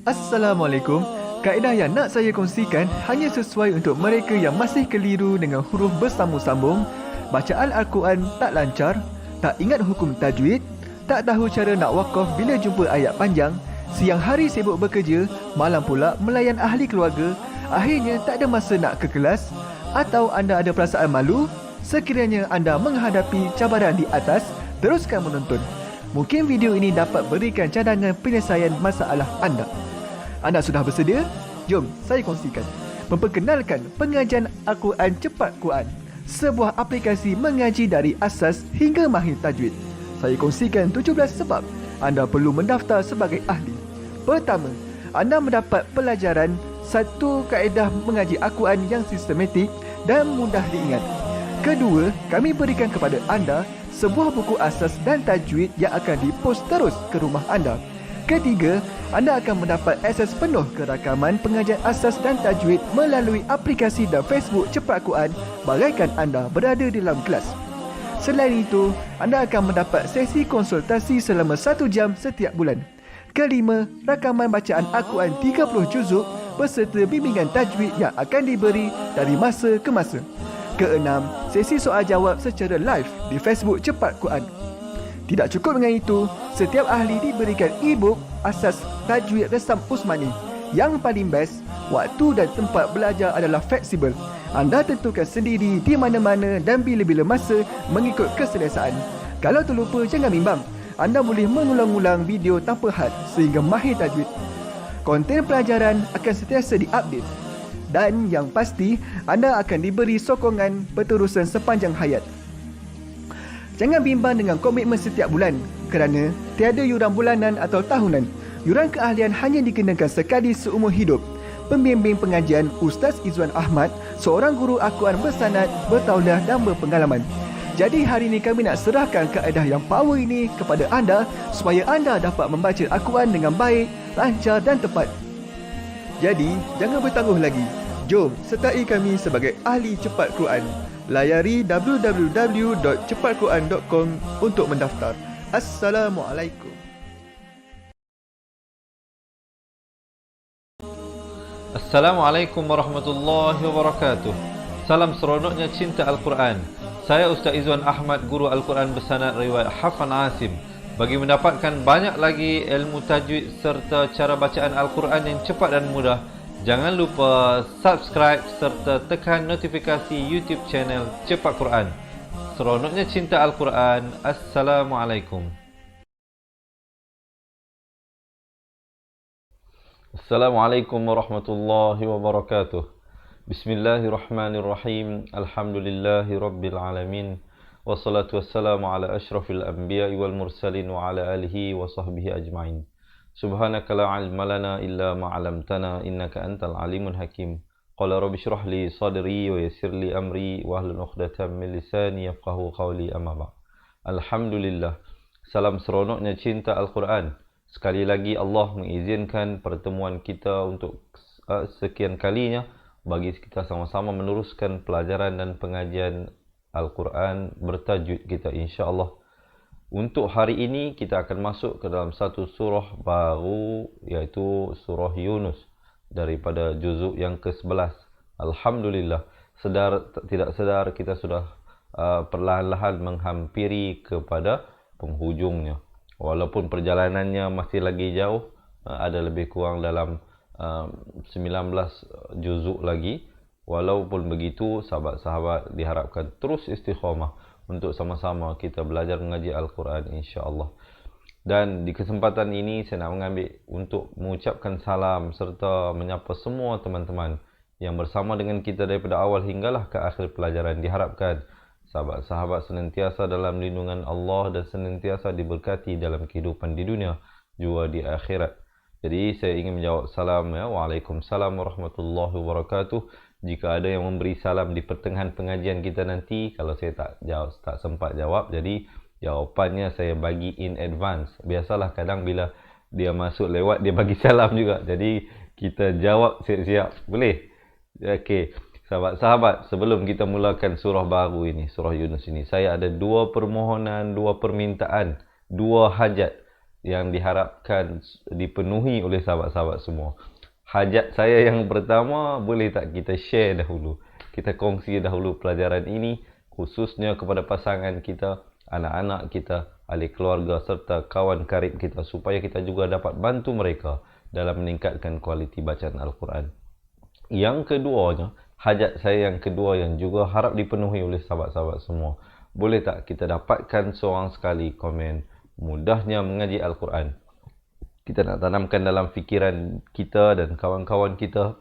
Assalamualaikum. Kaedah yang nak saya kongsikan hanya sesuai untuk mereka yang masih keliru dengan huruf bersambung-sambung, bacaan Al-Quran tak lancar, tak ingat hukum tajwid, tak tahu cara nak wakaf bila jumpa ayat panjang, siang hari sibuk bekerja, malam pula melayan ahli keluarga, akhirnya tak ada masa nak ke kelas, atau anda ada perasaan malu. Sekiranya anda menghadapi cabaran di atas, teruskan menonton. Mungkin video ini dapat berikan cadangan penyelesaian masalah anda. Anda sudah bersedia? Jom saya kongsikan. Memperkenalkan pengajian Al-Quran Cepat Quran, sebuah aplikasi mengaji dari asas hingga mahir tajwid. Saya kongsikan 17 sebab anda perlu mendaftar sebagai ahli. Pertama, anda mendapat pelajaran satu kaedah mengaji Al-Quran yang sistematik dan mudah diingat. Kedua, kami berikan kepada anda sebuah buku asas dan tajwid yang akan dipost terus ke rumah anda. Ketiga, anda akan mendapat akses penuh ke rakaman pengajian asas dan tajwid melalui aplikasi dan Facebook Cepat Quran bagaikan anda berada di dalam kelas. Selain itu, anda akan mendapat sesi konsultasi selama 1 jam setiap bulan. Kelima, rakaman bacaan Al-Quran 30 juzuk beserta bimbingan tajwid yang akan diberi dari masa ke masa. Keenam, sesi soal jawab secara live di Facebook Cepat Quran. Tidak cukup dengan itu, setiap ahli diberikan e-book asas tajwid resam Usmani. Yang paling best, waktu dan tempat belajar adalah fleksibel. Anda tentukan sendiri di mana-mana dan bila-bila masa mengikut keselesaan. Kalau terlupa, jangan bimbang. Anda boleh mengulang-ulang video tanpa had sehingga mahir tajwid. Konten pelajaran akan sentiasa diupdate. Dan yang pasti, anda akan diberi sokongan berterusan sepanjang hayat. Jangan bimbang dengan komitmen setiap bulan kerana tiada yuran bulanan atau tahunan. Yuran keahlian hanya dikenakan sekali seumur hidup. Pembimbing pengajian Ustaz Izwan Ahmad, seorang guru Al-Quran bersanad, bertauliah dan berpengalaman. Jadi hari ini kami nak serahkan kaedah yang power ini kepada anda supaya anda dapat membaca Al-Quran dengan baik, lancar dan tepat. Jadi, jangan bertangguh lagi. Jom sertai kami sebagai ahli cepat Quran. Layari www.cepatquran.com untuk mendaftar. Assalamualaikum. Assalamualaikum warahmatullahi wabarakatuh. Salam seronoknya cinta Al-Quran. Saya Ustaz Izwan Ahmad, guru Al-Quran bersanad riwayat Hafan Asim. Bagi mendapatkan banyak lagi ilmu tajwid serta cara bacaan Al-Quran yang cepat dan mudah, jangan lupa subscribe serta tekan notifikasi YouTube channel Cepat Quran. Seronoknya cinta Al-Quran. Assalamualaikum. Assalamualaikum warahmatullahi wabarakatuh. Bismillahirrahmanirrahim. Alhamdulillahi rabbil alamin. Wassalatu wassalamu ala ashrafil anbiya'i wal mursalin wa ala alihi wa sahbihi ajma'in. Subhanaka la ilma lana illa ma 'allamtana innaka antal alimul hakim. Qala rabbi shrah li sadri wa yassir li amri wa hlul 'uqdatam min lisani yafqahu qawli amma ba'd. Alhamdulillah. Salam seronoknya cinta Al-Quran. Sekali lagi Allah mengizinkan pertemuan kita untuk sekian kalinya bagi kita sama-sama meneruskan pelajaran dan pengajian Al-Quran bertajwid kita, insya-Allah. Untuk hari ini kita akan masuk ke dalam satu surah baru, iaitu surah Yunus daripada juzuk yang ke-11. Alhamdulillah, sedar tidak sedar kita sudah perlahan-lahan menghampiri kepada penghujungnya. Walaupun perjalanannya masih lagi jauh, ada lebih kurang dalam 19 juzuk lagi. Walaupun begitu, sahabat-sahabat diharapkan terus istiqamah untuk sama-sama kita belajar mengaji Al-Quran, insya-Allah. Dan di kesempatan ini saya nak mengambil untuk mengucapkan salam serta menyapa semua teman-teman yang bersama dengan kita daripada awal hinggalah ke akhir pelajaran. Diharapkan sahabat-sahabat senantiasa dalam lindungan Allah dan senantiasa diberkati dalam kehidupan di dunia juga di akhirat. Jadi saya ingin menjawab salam, ya. Waalaikumsalam warahmatullahi wabarakatuh. Jika ada yang memberi salam di pertengahan pengajian kita nanti, kalau saya tak sempat jawab, jadi jawapannya saya bagi in advance. Biasalah kadang bila dia masuk lewat dia bagi salam juga. Jadi kita jawab siap-siap. Boleh? Okey. Sahabat-sahabat, sebelum kita mulakan surah baru ini, surah Yunus ini, saya ada dua permohonan, dua permintaan, dua hajat yang diharapkan dipenuhi oleh sahabat-sahabat semua. Hajat saya yang pertama, boleh tak kita share dahulu? Kita kongsi dahulu pelajaran ini, khususnya kepada pasangan kita, anak-anak kita, ahli keluarga serta kawan karib kita, supaya kita juga dapat bantu mereka dalam meningkatkan kualiti bacaan Al-Quran. Yang keduanya, hajat saya yang kedua yang juga harap dipenuhi oleh sahabat-sahabat semua, boleh tak kita dapatkan seorang sekali komen mudahnya mengaji Al-Quran. Kita nak tanamkan dalam fikiran kita dan kawan-kawan kita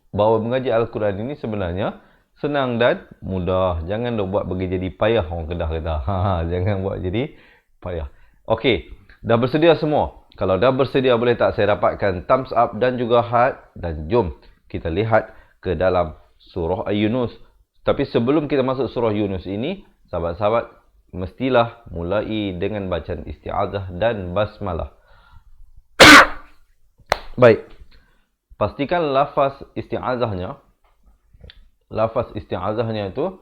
bahawa mengaji Al-Quran ini sebenarnya senang dan mudah. Jangan buat bagi jadi payah orang Kedah kata. Jangan buat jadi payah. Okey, dah bersedia semua? Kalau dah bersedia, boleh tak saya dapatkan thumbs up dan juga heart, dan jom kita lihat ke dalam surah Yunus. Tapi sebelum kita masuk surah Yunus ini, sahabat-sahabat mestilah mulai dengan bacaan isti'azah dan basmalah. Baik, pastikan lafaz isti'azahnya itu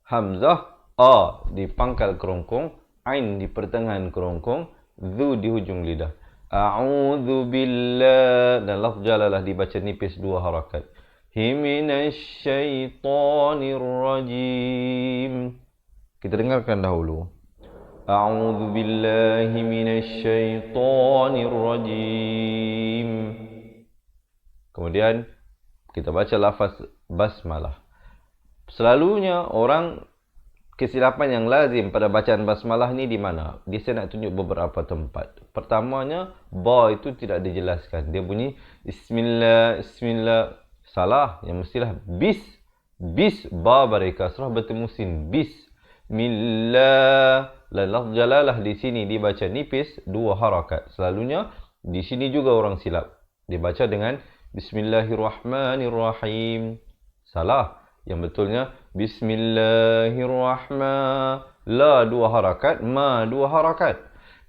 hamzah a di pangkal kerongkong, ain di pertengahan kerongkong, zu di hujung lidah. A'udzu billah, dan lafz jalalah dibaca nipis 2 harakat. Himinasy syaitonir rajim. Kita dengarkan dahulu. A'udzu billahi minasy syaitonir rajim. Kemudian kita baca lafaz basmalah. Selalunya orang kesilapan yang lazim pada bacaan basmalah ni di mana? Dia saya nak tunjuk beberapa tempat. Pertamanya, ba itu tidak dijelaskan. Dia bunyi bismillah, bismillah. Salah, yang mestilah bis. Bis, ba bari kasrah bertemu sin. Bismillah. Lafaz jalalah di sini dibaca nipis 2 harakat. Selalunya di sini juga orang silap. Dibaca dengan bismillahirrahmanirrahim. Salah. Yang betulnya bismillahirrahman. La 2 harakat, ma 2 harakat.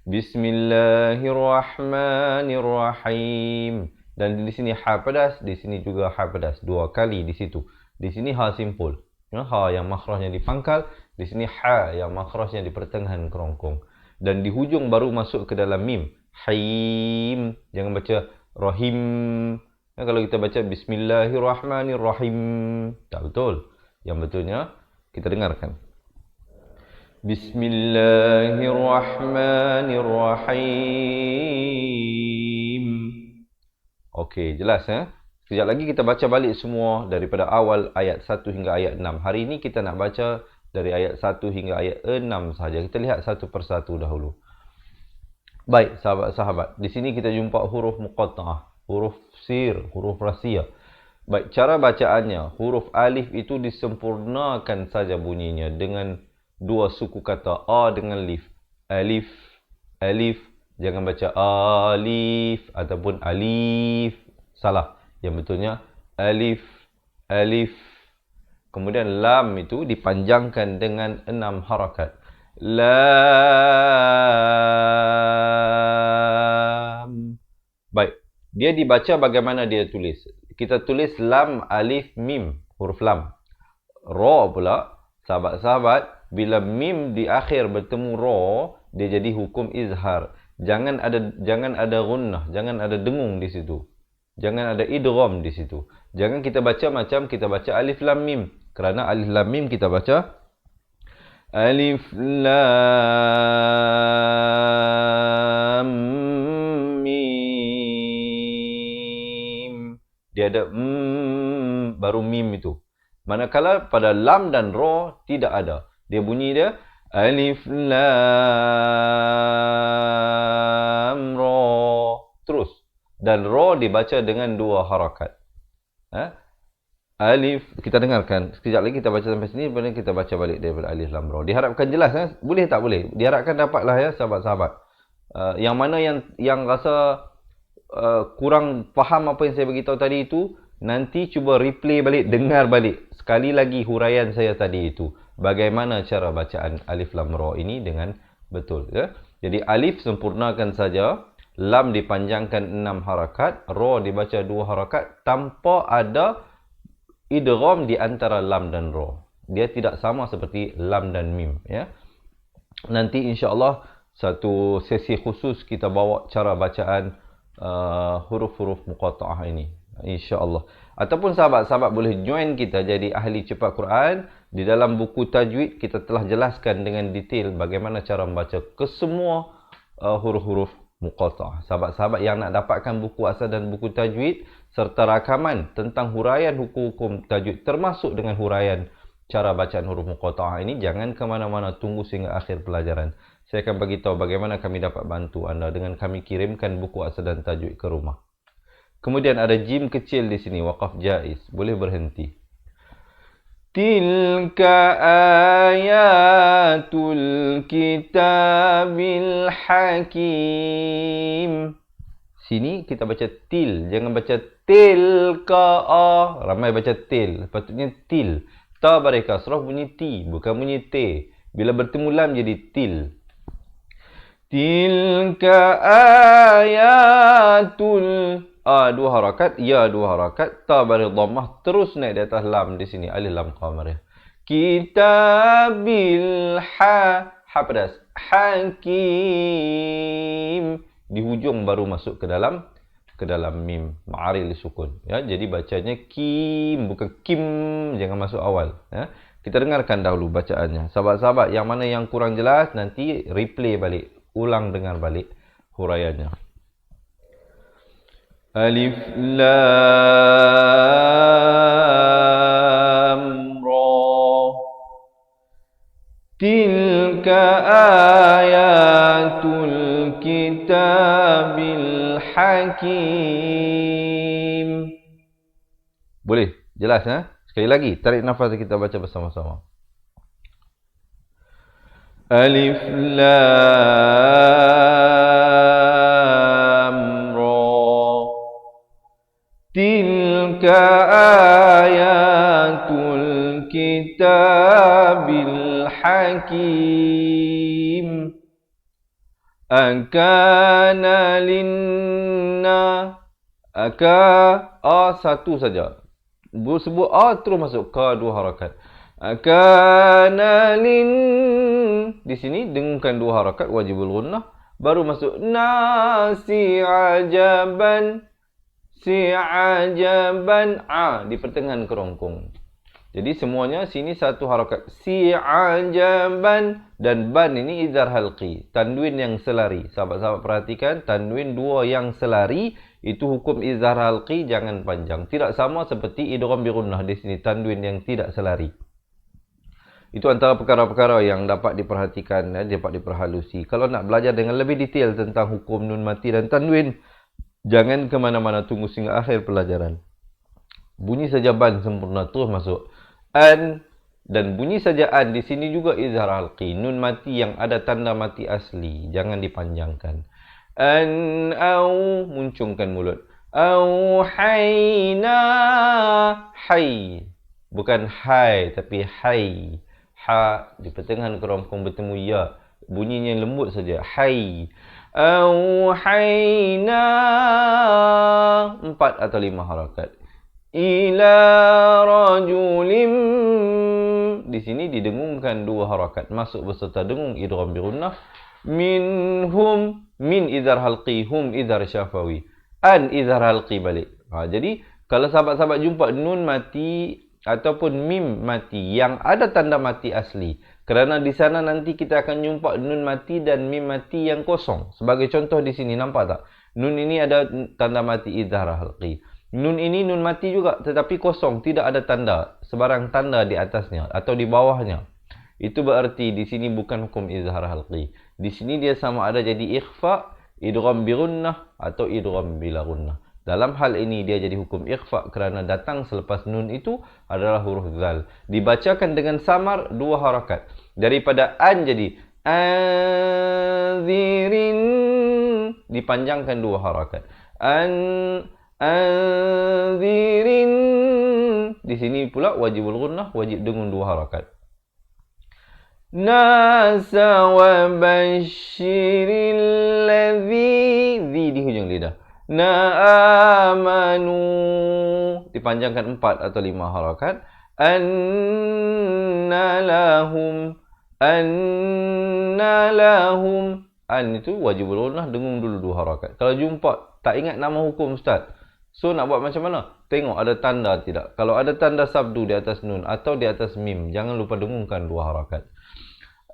Bismillahirrahmanirrahim. Dan di sini ha pedas, di sini juga ha pedas 2 kali di situ. Di sini ha simpul. Ha yang makhrajnya dipangkal, di sini ha yang makhrajnya di pertengahan kerongkong. Dan di hujung baru masuk ke dalam mim. Haim. Jangan baca rahim. Kalau kita baca bismillahirrahmanirrahim, tak betul. Yang betulnya kita dengarkan. Bismillahirrahmanirrahim. Okey, jelas Sekejap lagi kita baca balik semua daripada awal ayat 1 hingga ayat 6. Hari ini kita nak baca dari ayat 1 hingga ayat 6 sahaja. Kita lihat satu persatu dahulu. Baik, sahabat-sahabat. Di sini kita jumpa huruf muqatta'ah, huruf sir, huruf rahsia. Baik, cara bacaannya, huruf alif itu disempurnakan saja bunyinya dengan 2 suku kata a dengan lif. Alif, alif. Jangan baca alif ataupun alif. Salah. Yang betulnya alif, alif. Kemudian lam itu dipanjangkan dengan 6 harakat. Lam. Baik. Dia dibaca bagaimana dia tulis. Kita tulis lam, alif, mim. Huruf lam. Ra pula, sahabat-sahabat, bila mim di akhir bertemu ra, dia jadi hukum izhar. Jangan ada gunnah, jangan ada dengung di situ. Jangan ada idgham di situ. Jangan kita baca macam kita baca alif lam mim. Kerana alif lam mim kita baca alif lam mim. Dia ada baru mim itu. Manakala pada lam dan ra tidak ada. Dia bunyi dia alif lam ra. Terus. Dan ra dibaca dengan 2 harakat. Alif, kita dengarkan. Sekejap lagi kita baca sampai sini, kemudian kita baca balik daripada alif lam ra. Diharapkan jelas. Boleh tak boleh? Diharapkan dapatlah ya sahabat-sahabat. Yang mana yang rasa kurang faham apa yang saya beritahu tadi itu, nanti cuba replay balik, dengar balik. Sekali lagi huraian saya tadi itu. Bagaimana cara bacaan alif lam ra ini dengan betul. Ya? Jadi alif sempurnakan saja. Lam dipanjangkan 6 harakat. Ra dibaca 2 harakat. Tanpa ada idgham di antara lam dan ra. Dia tidak sama seperti lam dan mim. Ya? Nanti insyaAllah satu sesi khusus kita bawa cara bacaan huruf-huruf muqatta'ah ini, insya-Allah. Ataupun sahabat-sahabat boleh join kita jadi ahli cepat Quran. Di dalam buku tajwid kita telah jelaskan dengan detail bagaimana cara membaca kesemua huruf-huruf muqatta'ah. Sahabat-sahabat yang nak dapatkan buku asal dan buku tajwid serta rakaman tentang huraian hukum-hukum tajwid termasuk dengan huraian cara bacaan huruf muqatta'ah ini, jangan ke mana-mana, tunggu sehingga akhir pelajaran. Saya akan bagi tahu bagaimana kami dapat bantu anda dengan kami kirimkan buku asal dan tajwid ke rumah. Kemudian ada jim kecil di sini, waqaf jaiz, boleh berhenti. Tilka ayatul kitabil hakim. Sini kita baca til, jangan baca tilka. Ramai baca til, patutnya til. Ta baris kasrah bunyi ti, bukan bunyi t. Bila bertemu lam jadi til. Tilka ayatul, dua harakat, ya dua harakat, ta baris dhammah terus naik di atas lam di sini, alif lam qamariyah. Kitabil pedas, hakim. Di hujung baru masuk ke dalam mim, ma'aril sukun, ya. Jadi bacanya kim, bukan kim, jangan masuk awal, ya. Kita dengarkan dahulu bacaannya. Sahabat-sahabat yang mana yang kurang jelas nanti replay balik, ulang dengar balik huraiannya. Alif lam ra. Tilka ayatul kitabil hakim. Boleh? Jelas, ha? Sekali lagi, tarik nafas kita baca bersama-sama. Alif lam ra. Tilka ayatul kitabil hakim. Akana linna. Satu saja. Sebut terus masuk ka dua harakat. Akana lin. Di sini dengungkan dua harakat wajibul gunnah. Baru masuk nasi ajaban. Si ajaban. Di pertengahan kerongkong. Jadi semuanya sini satu harakat. Si ajaban. Dan ban ini izhar halqi. Tanwin yang selari. Sahabat-sahabat perhatikan. Tanwin dua yang selari. Itu hukum izhar halqi, jangan panjang. Tidak sama seperti idgham bi gunnah di sini, tanwin yang tidak selari. Itu antara perkara-perkara yang dapat diperhatikan, dapat diperhalusi. Kalau nak belajar dengan lebih detail tentang hukum nun mati dan tanwin, jangan ke mana-mana, tunggu sehingga akhir pelajaran. Bunyi saja ban sempurna terus masuk. An, dan bunyi saja an di sini juga izhar halqi, nun mati yang ada tanda mati asli, jangan dipanjangkan. An au, muncungkan mulut. Auhayna, hai, bukan hai tapi hai. Ha di pertengahan kerongkong bertemu ya, bunyinya lembut saja. Hai. Auhayna, 4 atau 5 harakat. Ila rajulim, di sini didengungkan 2 harakat, masuk beserta dengung idgham bi gunnah. Minhum, min izhar halqi, hum izhar syafawi. An izhar halqi balik. Jadi kalau sahabat-sahabat jumpa nun mati ataupun mim mati yang ada tanda mati asli, kerana di sana nanti kita akan jumpa nun mati dan mim mati yang kosong. Sebagai contoh di sini, nampak tak? Nun ini ada tanda mati izhar halqi. Nun ini nun mati juga tetapi kosong, tidak ada tanda, sebarang tanda di atasnya atau di bawahnya. Itu berarti di sini bukan hukum izhar halqi. Di sini dia sama ada jadi ikhfa, idgham bi gunnah atau idgham bila gunnah. Dalam hal ini dia jadi hukum ikhfa kerana datang selepas nun itu adalah huruf zal. Dibacakan dengan samar 2 harakat. Daripada an jadi anzirin, dipanjangkan 2 harakat. Anzirin. Di sini pula wajibul gunnah, wajib dengung 2 harakat. Nasa wa basyiril ladzi, di hujung lidah. Na'amanu, dipanjangkan 4 atau 5 harakat. Anna lahum, An itu wajibul gunnah, dengung dulu 2 harakat. Kalau jumpa tak ingat nama hukum ustaz, so nak buat macam mana? Tengok ada tanda tidak. Kalau ada tanda sabdu di atas nun atau di atas mim, jangan lupa dengungkan 2 harakat.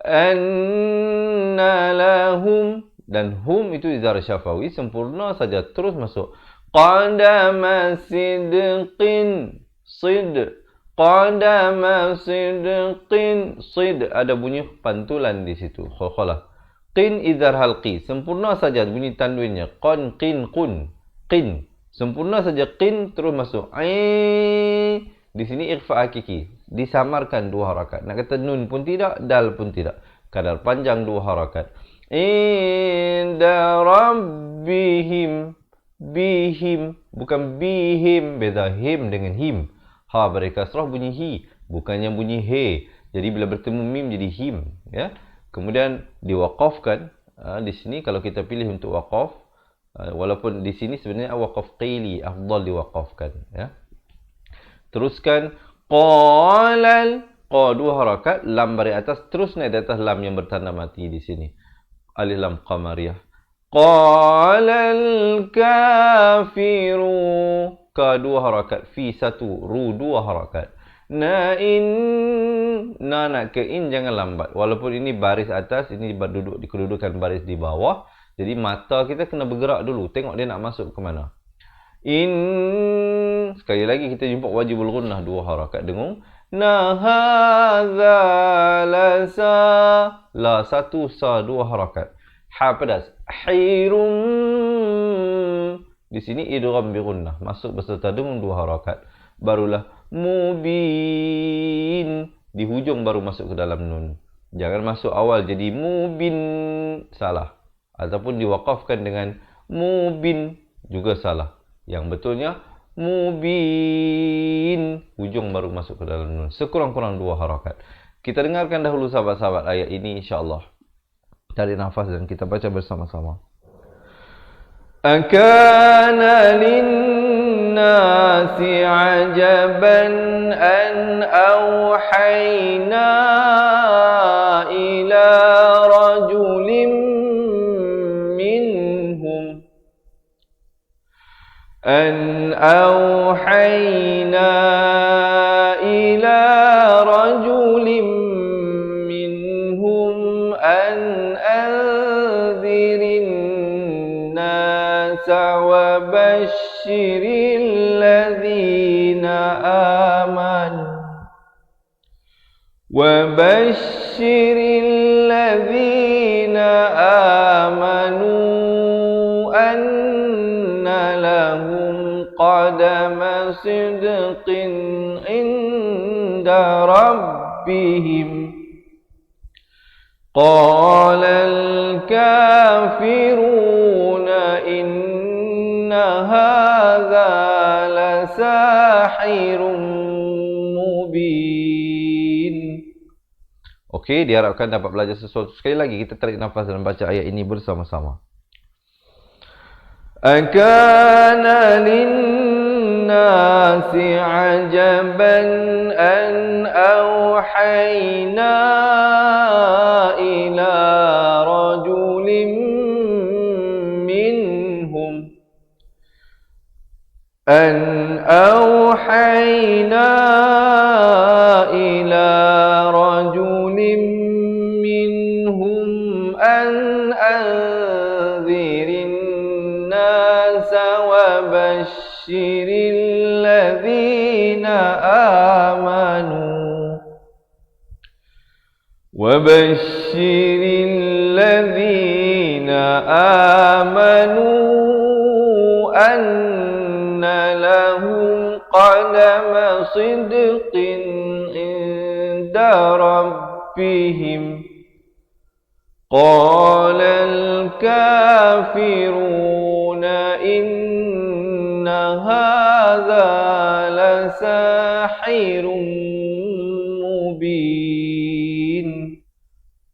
Anna lahum, dan hum itu izhar syafawi sempurna saja, terus masuk. Qadama sidqin, sid. Qadama sidqin, sid. Ada bunyi pantulan di situ, khalkhalah. Qin izhar halqi, sempurna saja bunyi tanwinnya. Qan, qin, qun, qin. Sempurna saja qin, terus masuk. Di sini ikhfa hakiki, disamarkan 2 harakat. Nak kata nun pun tidak, dal pun tidak. Kadar panjang 2 harakat. Inda rabbihim, bihim, bukan bihim, beza him dengan him. Ha berkasrah bunyi hi, bukannya bunyi he. Jadi bila bertemu mim jadi him, ya. Kemudian diwaqafkan. Di sini kalau kita pilih untuk waqaf, walaupun di sini sebenarnya waqaf qili afdal diwaqafkan, ya. Teruskan qalal, qa 2 harakat, lam baris atas terus naik di atas lam yang bertanda mati di sini. Alif lam qamariyah. Qalal kafiru, ka 2 harakat, fi 1, ru 2 harakat. Na'in, na nak ke in jangan lambat. Walaupun ini baris atas, ini duduk di kedudukan baris di bawah. Jadi mata kita kena bergerak dulu. Tengok dia nak masuk ke mana. In, sekali lagi kita jumpa wajibul gunnah 2 harakat. Dengung. Na hadza la sa, la 1 sa 2 harakat. Ha pedas. Hirum. Di sini idgham bi gunnah, masuk beserta dengung 2 harakat. Barulah mubin, di hujung baru masuk ke dalam nun. Jangan masuk awal jadi mubin, salah. Ataupun diwaqafkan dengan mubin, juga salah. Yang betulnya mubin, hujung baru masuk ke dalam nun. Sekurang-kurang 2 harakat. Kita dengarkan dahulu sahabat-sahabat ayat ini insya-Allah. Tarik nafas dan kita baca bersama-sama. Akana linnasi ajaban an awhayna ila rajulin minhum an awhayna ila rajulin minhum an anzirin وبشر الذين آمنوا أن لهم قدم صدق عند ربهم قال الكافرون إن هذا لساحر مبين. Okey, diharapkan dapat belajar sesuatu. Sekali lagi kita tarik nafas dan baca ayat ini bersama-sama. Akana linnasi ajaban an awhayna ila rajulin minhum an awhayna ila rajulin minhum an anzirin nasa wa bashiril ladzina amanu وبشر الذين آمنوا أن لهم قدم صدق عند ربهم قال الكافرون إن هذا لساحر مبين.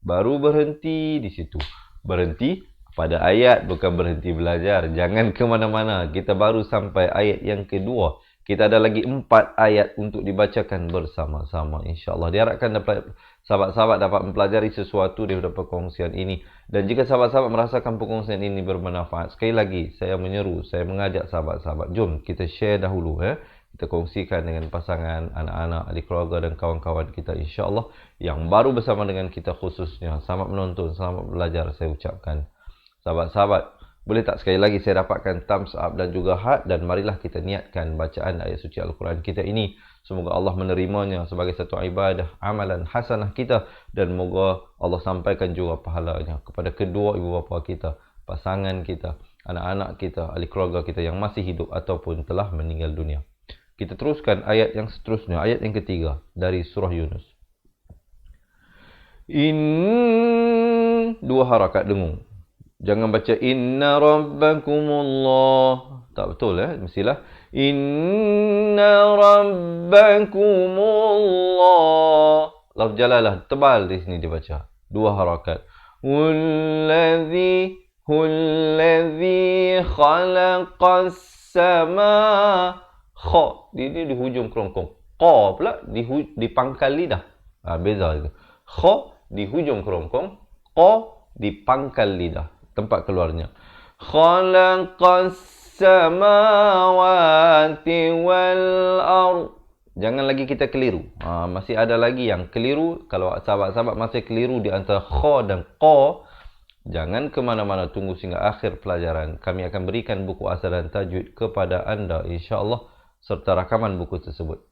Baru berhenti di situ. Berhenti pada ayat, bukan berhenti belajar. Jangan ke mana-mana. Kita baru sampai ayat yang kedua. Kita ada lagi 4 ayat untuk dibacakan bersama-sama, insya-Allah. Diharapkan dapat sahabat-sahabat dapat mempelajari sesuatu daripada perkongsian ini. Dan jika sahabat-sahabat merasakan perkongsian ini bermanfaat, sekali lagi saya menyeru, saya mengajak sahabat-sahabat, jom kita share dahulu, kita kongsikan dengan pasangan, anak-anak, ahli keluarga dan kawan-kawan kita, insya-Allah, yang baru bersama dengan kita khususnya. Selamat menonton, selamat belajar saya ucapkan. Sahabat-sahabat, boleh tak sekali lagi saya dapatkan thumbs up dan juga heart, dan marilah kita niatkan bacaan ayat suci Al-Quran kita ini. Semoga Allah menerimanya sebagai satu ibadah, amalan hasanah kita, dan moga Allah sampaikan juga pahalanya kepada kedua ibu bapa kita, pasangan kita, anak-anak kita, ahli keluarga kita yang masih hidup ataupun telah meninggal dunia. Kita teruskan ayat yang seterusnya, ayat yang ketiga dari surah Yunus. Dua harakat dengung. Jangan baca inna rabbakumullah. Tak betul, mestilah inna rabbakumullah. Lafz jalalah tebal di sini dibaca. Dua harakat. Hullazi khalaqas sama. Kha di hujung kerongkong. Qa pula di pangkal lidah. Beza itu. Kha di hujung kerongkong, qa di pangkal lidah, tempat keluarnya. Khalaqas samawati wal ard. Jangan lagi kita keliru. Masih ada lagi yang keliru. Kalau sahabat-sahabat masih keliru di antara kha dan qa, jangan ke mana-mana, tunggu sehingga akhir pelajaran. Kami akan berikan buku asal dan tajwid kepada anda, insya-Allah, serta rakaman buku tersebut.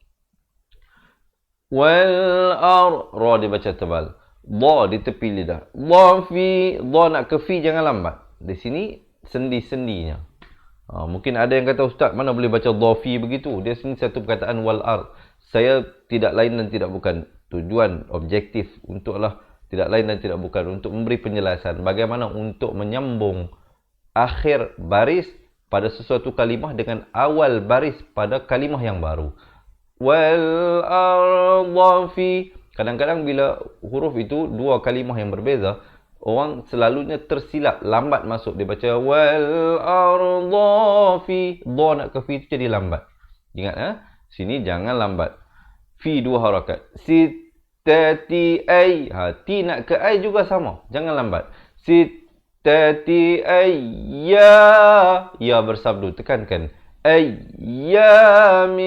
Wal ard, ra dibaca tebal. Dha di tepi lidah. Dha nak ke fi jangan lambat. Di sini sendi-sendinya. Mungkin ada yang kata, ustaz, mana boleh baca dha fi begitu? Dia sini satu perkataan wal ard. Saya tidak lain dan tidak bukan, tujuan objektif untuklah tidak lain dan tidak bukan untuk memberi penjelasan bagaimana untuk menyambung akhir baris pada sesuatu kalimah dengan awal baris pada kalimah yang baru. Wal ardha fi. Kadang-kadang bila huruf itu dua kalimah yang berbeza, orang selalunya tersilap, lambat masuk. Dia baca wal ardha fi. Dha nak ke fi itu jadi lambat. Ingat, sini jangan lambat. Fi dua harakat. Sittati ay. Ti nak ke ay juga sama. Jangan lambat. Sittati ayya. Ya bersabdu, tekankan. Ayyamin.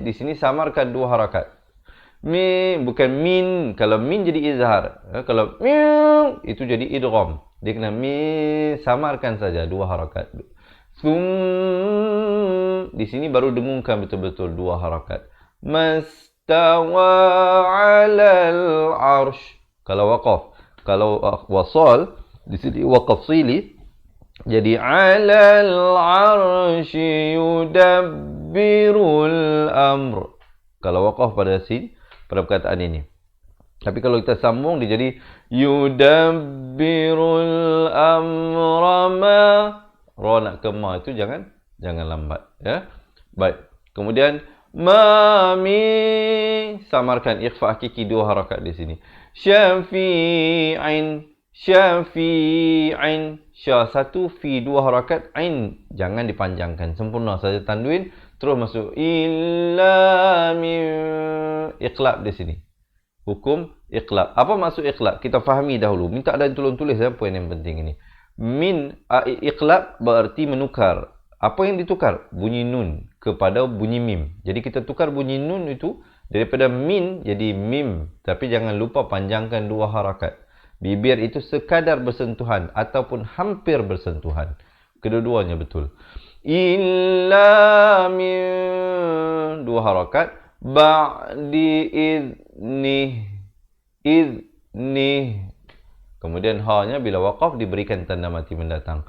Di sini samarkan dua harakat. Min, bukan min. Kalau min jadi izhar. Kalau min, itu jadi idgham. Dia kena min, samarkan saja dua harakat. Di sini baru dengungkan betul-betul dua harakat. Mastawa 'alal 'arsy. Kalau waqaf. Kalau wasal, di sini waqaf sili, jadi 'alal 'arsy yudabbirul amr. Kalau waqaf pada sin, pada perkataan ini. Tapi kalau kita sambung, dia jadi yudabbirul amra ma. Ra nak ke ma itu jangan lambat, ya. Baik. Kemudian ma mi, samarkan ikhfa hakiki dua harakat di sini. Syafi'in. Sya satu, fi dua harakat, ain jangan dipanjangkan, sempurna saja tanwin. Terus masuk illa min, iqlab di sini. Hukum iqlab. Apa maksud iqlab? Kita fahami dahulu. Minta ada yang tulis poin yang penting ini. Min iqlab berarti menukar. Apa yang ditukar? Bunyi nun kepada bunyi mim. Jadi kita tukar bunyi nun itu daripada min jadi mim. Tapi jangan lupa panjangkan dua harakat. Bibir itu sekadar bersentuhan ataupun hampir bersentuhan. Kedua-duanya betul. Illa min, dua harakat. Ba'di idnih. Kemudian ha-nya bila waqaf diberikan tanda mati mendatang.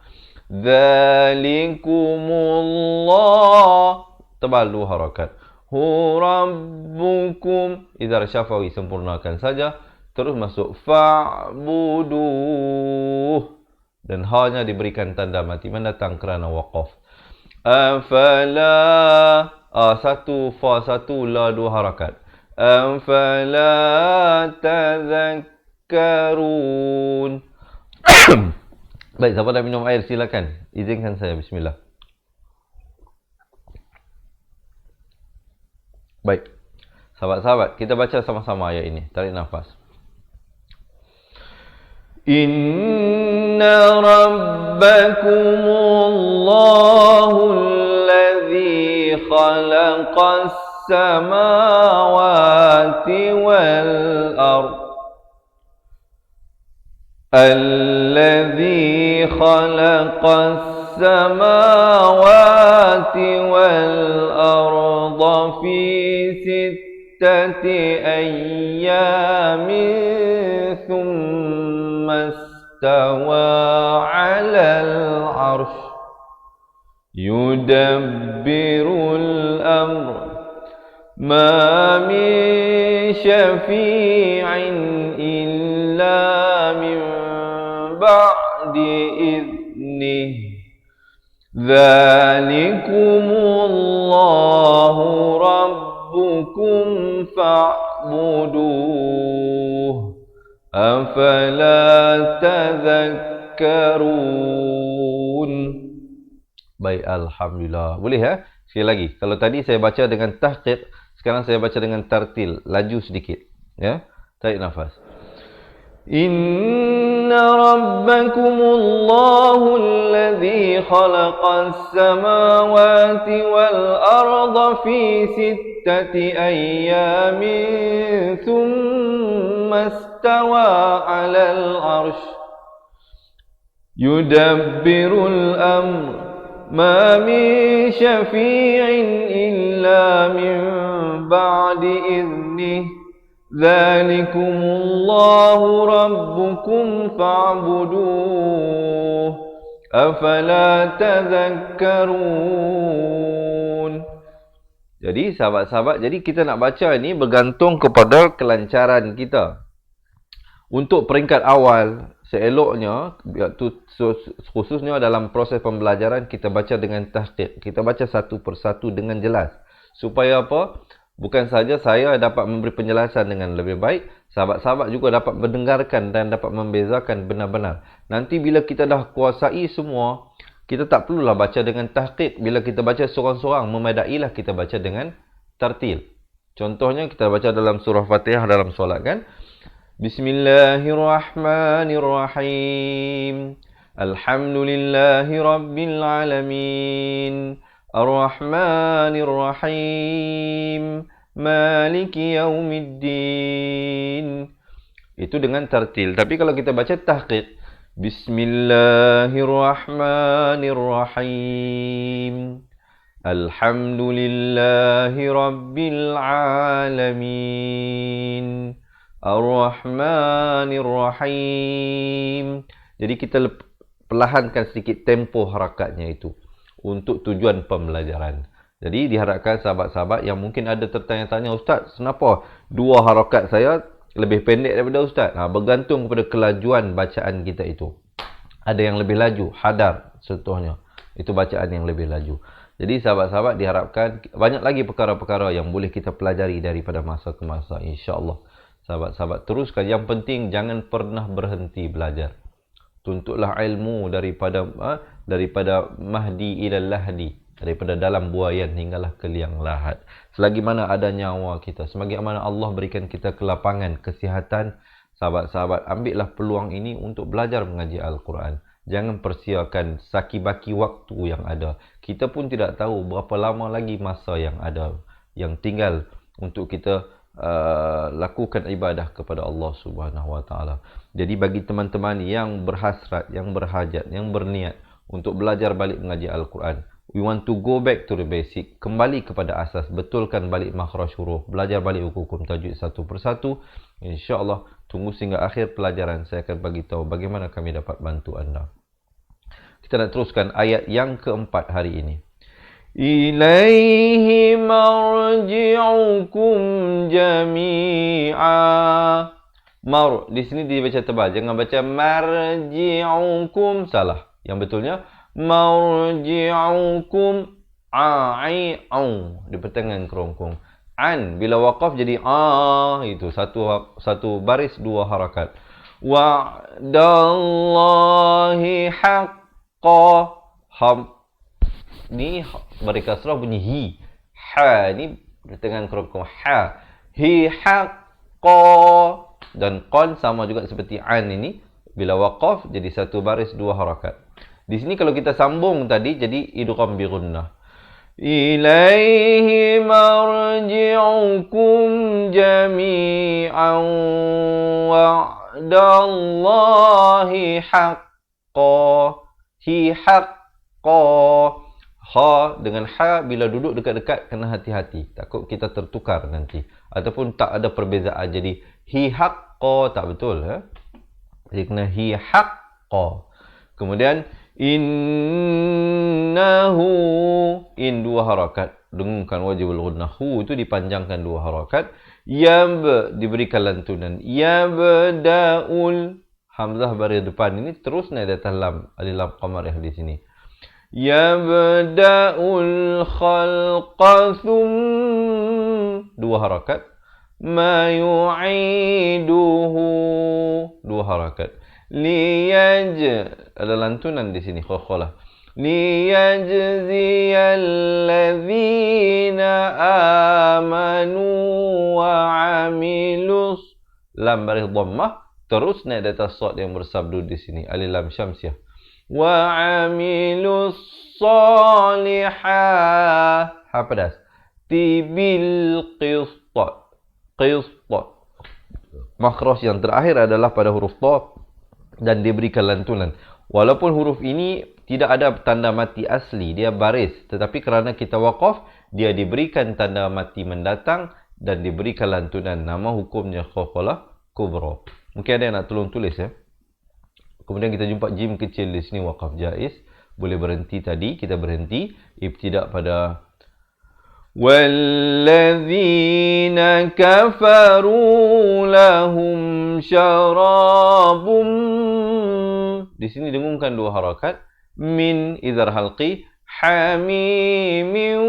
Dzalikumullah, tebal dua harakat. Hu rabbukum, idhar syafawi, sempurnakan saja. Terus masuk fa'buduh, dan ha-nya diberikan tanda mati mendatang kerana waqaf. Afala, satu, fa satu, la dua harakat. Afala tadhakkarun. Baik, siapa dah minum air silakan. Izinkan saya, bismillah. Baik. Sahabat-sahabat, kita baca sama-sama ayat ini. Tarik nafas. Inna rabbakumullahu alladhi khalaqas samawati wal ardh الذي خلق السماوات والأرض في 6 أيام ثم استوى على العرش يدبر الأمر ما من شفيع إلا من بعد إذنه ذلكم الله ربكم فاعبدوه أفلا تذكرون. Baik, Alhamdulillah. Boleh ya? Sekali lagi. Kalau tadi saya baca dengan tahqiq, sekarang saya baca dengan tartil. Laju sedikit. Ya? Tarik nafas. Inna rabbakumullahu alladhi khalaqas samawati wal arda fi 6 ayyamin thumma istawa 'alal 'arsy yudabbirul amr ma min syafi'in illa min ba'di idhnihi Dzalikumullahu rabbukum fa'buduh afala tadhakkarun. Jadi sahabat-sahabat, jadi kita nak baca ni bergantung kepada kelancaran kita. Untuk peringkat awal, seeloknya khususnya dalam proses pembelajaran kita baca dengan tahqiq. Kita baca satu persatu dengan jelas. Supaya apa? Bukan saja saya dapat memberi penjelasan dengan lebih baik, sahabat-sahabat juga dapat mendengarkan dan dapat membezakan benar-benar. Nanti bila kita dah kuasai semua, kita tak perlulah baca dengan tahqiq. Bila kita baca seorang-seorang, memadailah kita baca dengan tartil. Contohnya kita baca dalam surah Fatihah dalam solat kan. Bismillahirrahmanirrahim. Alhamdulillahi rabbil alamin. Ar-Rahmanir-Rahim Maliki Yaumiddin. Itu dengan tartil. Tapi kalau kita baca tahqiq, Bismillahirrahmanirrahim Alhamdulillahi Rabbil Alamin Ar-Rahmanir-Rahim. Jadi kita perlahankan sedikit tempo harakatnya itu untuk tujuan pembelajaran. Jadi diharapkan sahabat-sahabat yang mungkin ada tertanya-tanya, Ustaz, kenapa dua harakat saya lebih pendek daripada Ustaz? Bergantung kepada kelajuan bacaan kita itu. Ada yang lebih laju, hadar contohnya. Itu bacaan yang lebih laju. Jadi sahabat-sahabat diharapkan banyak lagi perkara-perkara yang boleh kita pelajari daripada masa ke masa, insya-Allah. Sahabat-sahabat teruskan. Yang penting jangan pernah berhenti belajar. Tuntutlah ilmu daripada mahdi ila lahdi, daripada dalam buayan hinggalah ke liang lahat. Selagi mana ada nyawa kita, selagi mana Allah berikan kita kelapangan, kesihatan, sahabat-sahabat, ambillah peluang ini untuk belajar mengaji Al-Quran. Jangan persiakan saki-baki waktu yang ada. Kita pun tidak tahu berapa lama lagi masa yang ada, yang tinggal untuk kita lakukan ibadah kepada Allah Subhanahu Wa Taala. Jadi bagi teman-teman yang berhasrat, yang berhajat, yang berniat untuk belajar balik mengaji Al-Quran, we want to go back to the basic, kembali kepada asas, betulkan balik makhraj huruf, belajar balik hukum tajwid satu persatu. InsyaAllah tunggu sehingga akhir pelajaran saya akan bagi tahu bagaimana kami dapat bantu anda. Kita nak teruskan ayat yang keempat hari ini. Ilaihi marji'ukum jami'a. Mar, di sini dibaca tebal, jangan baca marji'ukum, salah. Yang betulnya marji'ukum a'i'u, di pertengahan kerongkong. An bila waqaf jadi itu satu baris dua harakat. Wa'dallahi haqqa. Ni beri kasrah bunyi hi. Ha ni dengan kerongkong ha. Hi haqqa. Dan qan sama juga seperti an ini. Bila waqaf jadi satu baris dua harakat. Di sini kalau kita sambung tadi jadi idgham bi gunnah. Ilaihi marji'ukum jami'an wa'dallahi haqqa. Hi haqqa. Ha dengan ha bila duduk dekat-dekat kena hati-hati. Takut kita tertukar nanti. Ataupun tak ada perbezaan. Jadi hi haqqa tak betul. Jadi kena hi haqqa. Kemudian innahu. In dua harakat. Dengungkan wajibul gunnah. Hu itu dipanjangkan dua harakat. Yab diberikan lantunan. Yabda'ul. Hamzah baris depan ini terus naik di atas lam. Alif lam qamariyah di sini. Yabda'ul khalqa dua harakat. Ma yu'iduhu dua harakat. Liyaj ada lantunan di sini khakhalah. Liyajziyal ladzina amanu wa 'amilus lam baris dhammah terus naik di atas sad yang bersabdu di sini alif lam syamsiah. Wa 'amilus salihah ha pedas. Tibil qistat. Qistat. Makhraj yang terakhir adalah pada huruf ta dan diberikan lantunan. Walaupun huruf ini tidak ada tanda mati asli, dia baris. Tetapi kerana kita waqaf, dia diberikan tanda mati mendatang dan diberikan lantunan. Nama hukumnya khaffalah kubra. Mungkin ada yang nak tolong tulis ya. Kemudian kita jumpa jim kecil di sini waqaf jaiz. Boleh berhenti tadi, kita berhenti. Ibtidak pada وَالَّذِينَ كَفَرُوا لَهُمْ شَرَابٌ. Di sini dengungkan dua harakat. Min idhar halqi. Hamimin.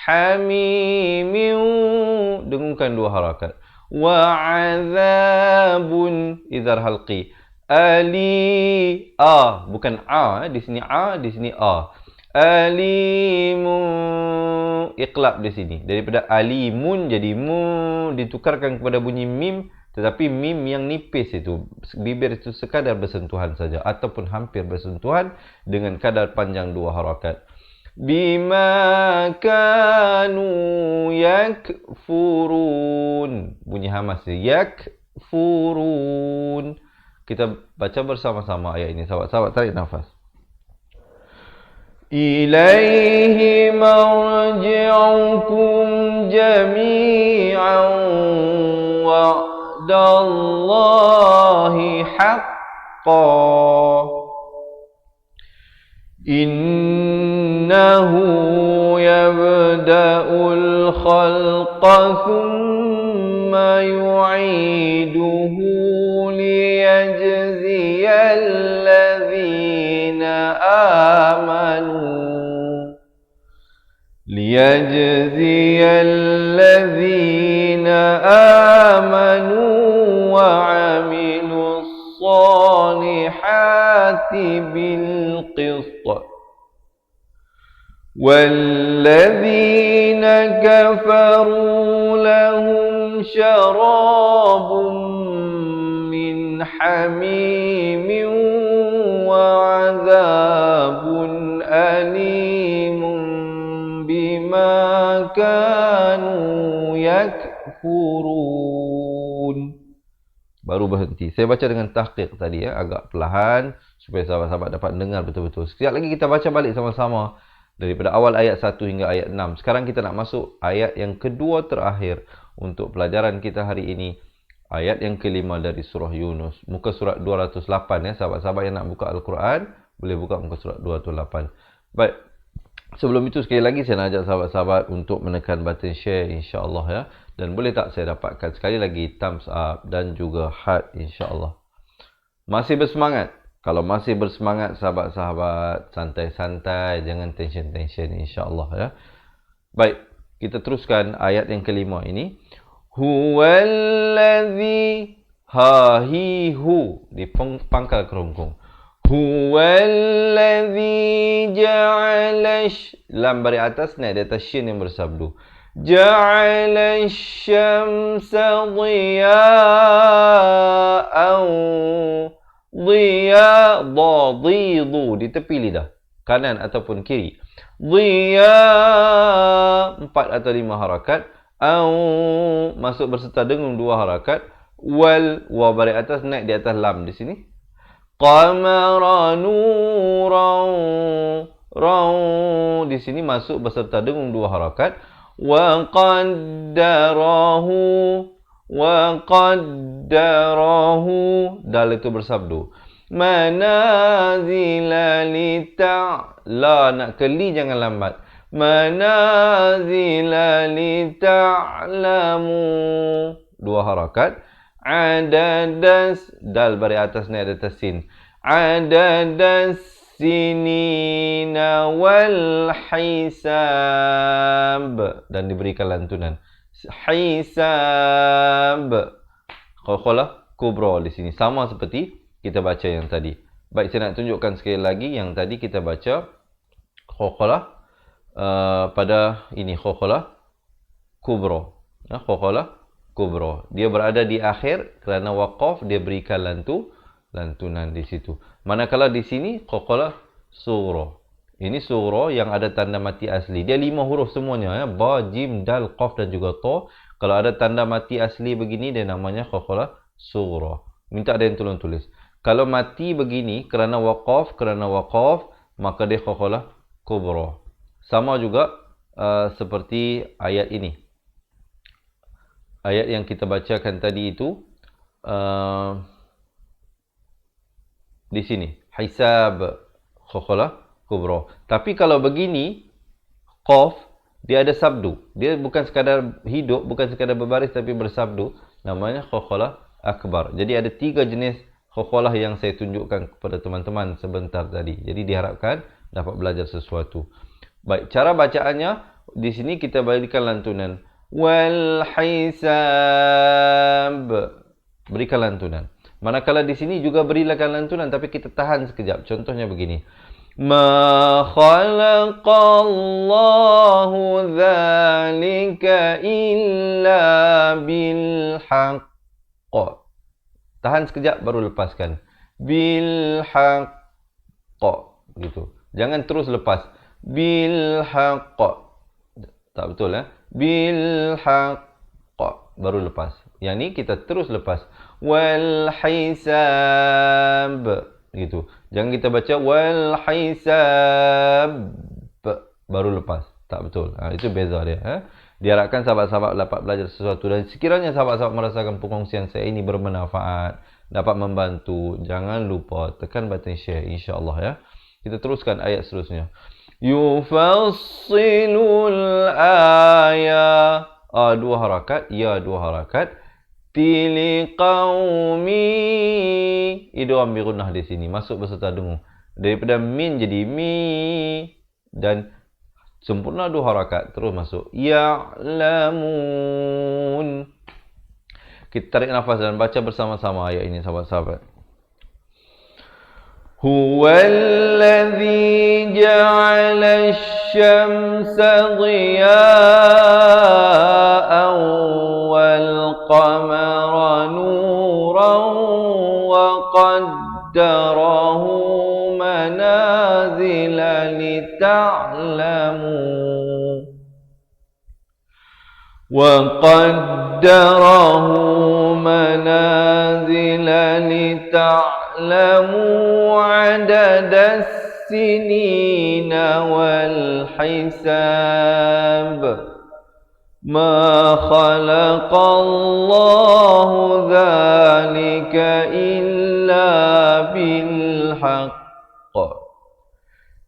Hamimin. Dengungkan dua harakat. Wa'adzabun idhar halqi. Ali. A. Bukan A. Di sini A. Di sini A. Alimun. Iqlab di sini. Daripada alimun jadi mu ditukarkan kepada bunyi mim. Tetapi mim yang nipis itu. Bibir itu sekadar bersentuhan saja. Ataupun hampir bersentuhan. Dengan kadar panjang dua harakat. Bima kanu yakfurun. Bunyi hamas. Yakfurun. Kita baca bersama-sama ayat ini. Sahabat-sahabat tarik nafas. Ilaihi marji'ukum jami'an wa'dallahi haqqan. Innahu yabda'ul khalqa thumma yu'iduhu liyajziyal ladzina amanu. Liyajziyal ladzina amanu wa 'amilus salihati bil qist. وَالَّذِينَ كَفَرُوا لَهُمْ شَرَابٌ مِّنْ حَمِيمٍ وَعَذَابٌ أَلِيمٌ بِمَا كَانُوا يَكْفُرُونَ. Baru berhenti. Saya baca dengan tahqiq tadi ya, agak perlahan supaya sahabat-sahabat dapat dengar betul-betul. Sekejap lagi kita baca balik sama-sama. Daripada awal ayat 1 hingga ayat 6. Sekarang kita nak masuk ayat yang kedua terakhir untuk pelajaran kita hari ini. Ayat yang kelima dari surah Yunus. Muka surat 208 ya. Sahabat-sahabat yang nak buka Al-Quran, boleh buka muka surat 208. Baik. Sebelum itu sekali lagi saya nak ajak sahabat-sahabat untuk menekan button share insya-Allah ya. Dan boleh tak saya dapatkan sekali lagi thumbs up dan juga heart insya-Allah. Masih bersemangat? Kalau masih bersemangat sahabat-sahabat, santai-santai, jangan tension-tension insya-Allah ya. Baik, kita teruskan ayat yang kelima ini. Huwallazi ha hi hu di pangkal kerongkong. Huwallazi ja'ala lam bari atas naik di atas shin yang bersabdu. Ja'ala asy-syamsa dhiya'an. Dhiya, dhidu, di tepi lidah. Kanan ataupun kiri. Dhiya, 4 atau 5 harakat. Au, masuk berserta dengan 2 harakat. Wal, waw balik atas, naik di atas lam di sini. Qamara nuran, raw, di sini masuk berserta dengan 2 harakat. Wa qaddarahu, wa qaddarahu, dal itu bersabdu. Manazila lita'la, nak keli jangan lambat. Manazila lita'lamu, 2 harakat. Adadas, dal bari atas naik atas sin. Adadas sinina wal hisab, dan diberikan lantunan. Hisab. Qalqalah kubra di sini sama seperti kita baca yang tadi. Baik, saya nak tunjukkan sekali lagi yang tadi kita baca qalqalah pada ini qalqalah kubra. Qalqalah kubra. Dia berada di akhir kerana waqaf, dia berikan lantunan di situ. Manakala di sini qalqalah sughra. Ini sughra yang ada tanda mati asli. Dia 5 huruf semuanya ya. Ba, jim, dal, qaf dan juga ta. Kalau ada tanda mati asli begini dia namanya qalqalah sughra. Minta ada yang tolong tulis. Kalau mati begini kerana waqaf, maka dia qalqalah kubra. Sama juga seperti ayat ini. Ayat yang kita bacakan tadi itu di sini hisab, qalqalah kubra. Tapi kalau begini qaf, dia ada sabdu. Dia bukan sekadar hidup, bukan sekadar berbaris tapi bersabdu, namanya qalqalah akbar. Jadi ada 3 jenis qalqalah yang saya tunjukkan kepada teman-teman sebentar tadi. Jadi diharapkan dapat belajar sesuatu. Baik, cara bacaannya di sini kita berikan lantunan. Wal hisab, berikan lantunan. Manakala di sini juga berikan lantunan tapi kita tahan sekejap. Contohnya begini. Ma khalaqallahu dzalika illa bil haqq. Tahan sekejap baru lepaskan. Bil haqq, gitu. Jangan terus lepas. Bil haqq. Tak betul ya? Bil haqq, baru lepas. Yang ni kita terus lepas. Wal hisab, gitu. Jangan kita baca wal hisab baru lepas. Tak betul. Itu beza dia. Diharapkan sahabat-sahabat dapat belajar sesuatu. Dan sekiranya sahabat-sahabat merasakan perkongsian saya ini bermanfaat, dapat membantu, jangan lupa tekan button share, insya-Allah ya. Kita teruskan ayat seterusnya. Yufassilul ayat, 2 harakat, ya 2 harakat. Tili qaumi, idgham bi gunnah di sini, masuk beserta dengung. Daripada min jadi mi, dan sempurna 2 harakat terus masuk. Ya'lamun. Kita tarik nafas dan baca bersama-sama ayat ini sahabat-sahabat. Huwallazi ja'ala asy-syamsa dhiya'an wal qamara nuran wa qaddarahu manazila lita'lamu وقدره منازل لتعلموا عدد السنين والحساب ما خلق الله ذلك إلا بالحق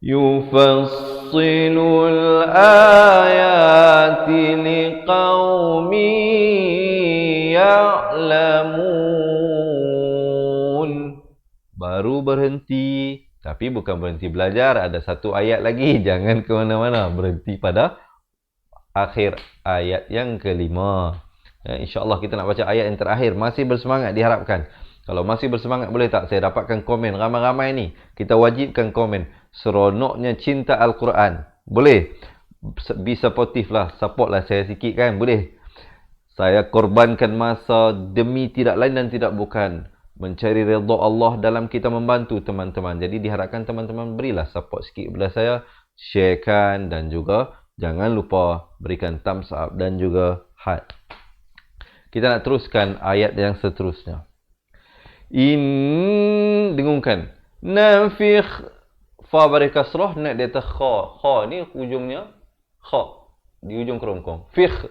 يفصل الآيات لقوم يعلمون. Baru berhenti, tapi bukan berhenti belajar. Ada satu ayat lagi, jangan ke mana-mana. Berhenti pada akhir ayat yang kelima. InsyaAllah kita nak baca ayat yang terakhir. Masih bersemangat diharapkan. Kalau masih bersemangat boleh tak saya dapatkan komen ramai-ramai ni. Kita wajibkan komen. Seronoknya cinta Al-Quran. Boleh. be supportive lah, support lah saya sikit kan, boleh? Saya korbankan masa demi tidak lain dan tidak bukan mencari redha Allah dalam kita membantu teman-teman. Jadi diharapkan teman-teman berilah support sikit kepada saya, sharekan dan juga jangan lupa berikan thumbs up dan juga heart. Kita nak teruskan ayat yang seterusnya. Dengungkan. Nafikh fa barikasrah nak di atas kha. Kha ni ujungnya kha di ujung kerongkong. Fikh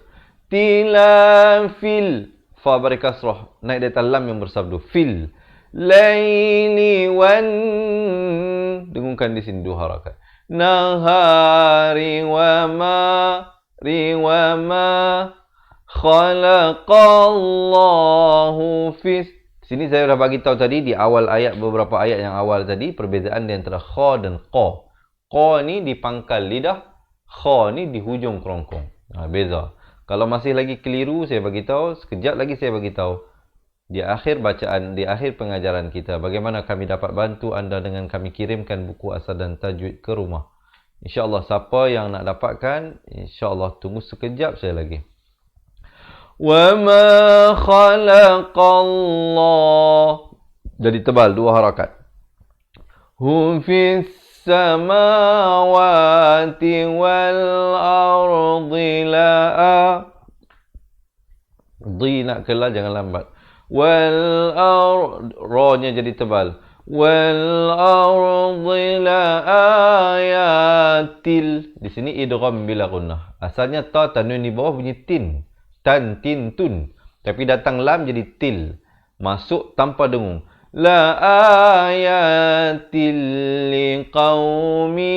tilafil fa barikasrah naik di atas lam yang bersabdu fil laili wan, dengungkan di sini dua harakat. Nahari wa ma khalaqallahu fis. Sini saya dah bagi tahu tadi di awal ayat, beberapa ayat yang awal tadi, perbezaan di antara kha dan qa. Qa ni di pangkal lidah, kha ni di hujung kerongkong. Beza. Kalau masih lagi keliru, saya bagi tahu, sekejap lagi saya bagi tahu. Di akhir bacaan, di akhir pengajaran kita, bagaimana kami dapat bantu anda dengan kami kirimkan buku asal dan tajwid ke rumah. InsyaAllah, siapa yang nak dapatkan, insyaAllah tunggu sekejap saya lagi. وَمَا خَلَقَ اللَّهُ, jadi tebal dua harakat. هُمْ فِي السَّمَاوَاتِ وَالْأَرْضِ لَا. Di nak kelar jangan lambat. Ra-nya jadi tebal. وَالْأَرْضِ لَآيَاتٍ. Di sini idgham bila gunnah. Asalnya ta tanwin di bawah bunyi tin. Tan, tin, tun. Tapi datang lam jadi til. Masuk tanpa dengung. La ayatil liqaumi.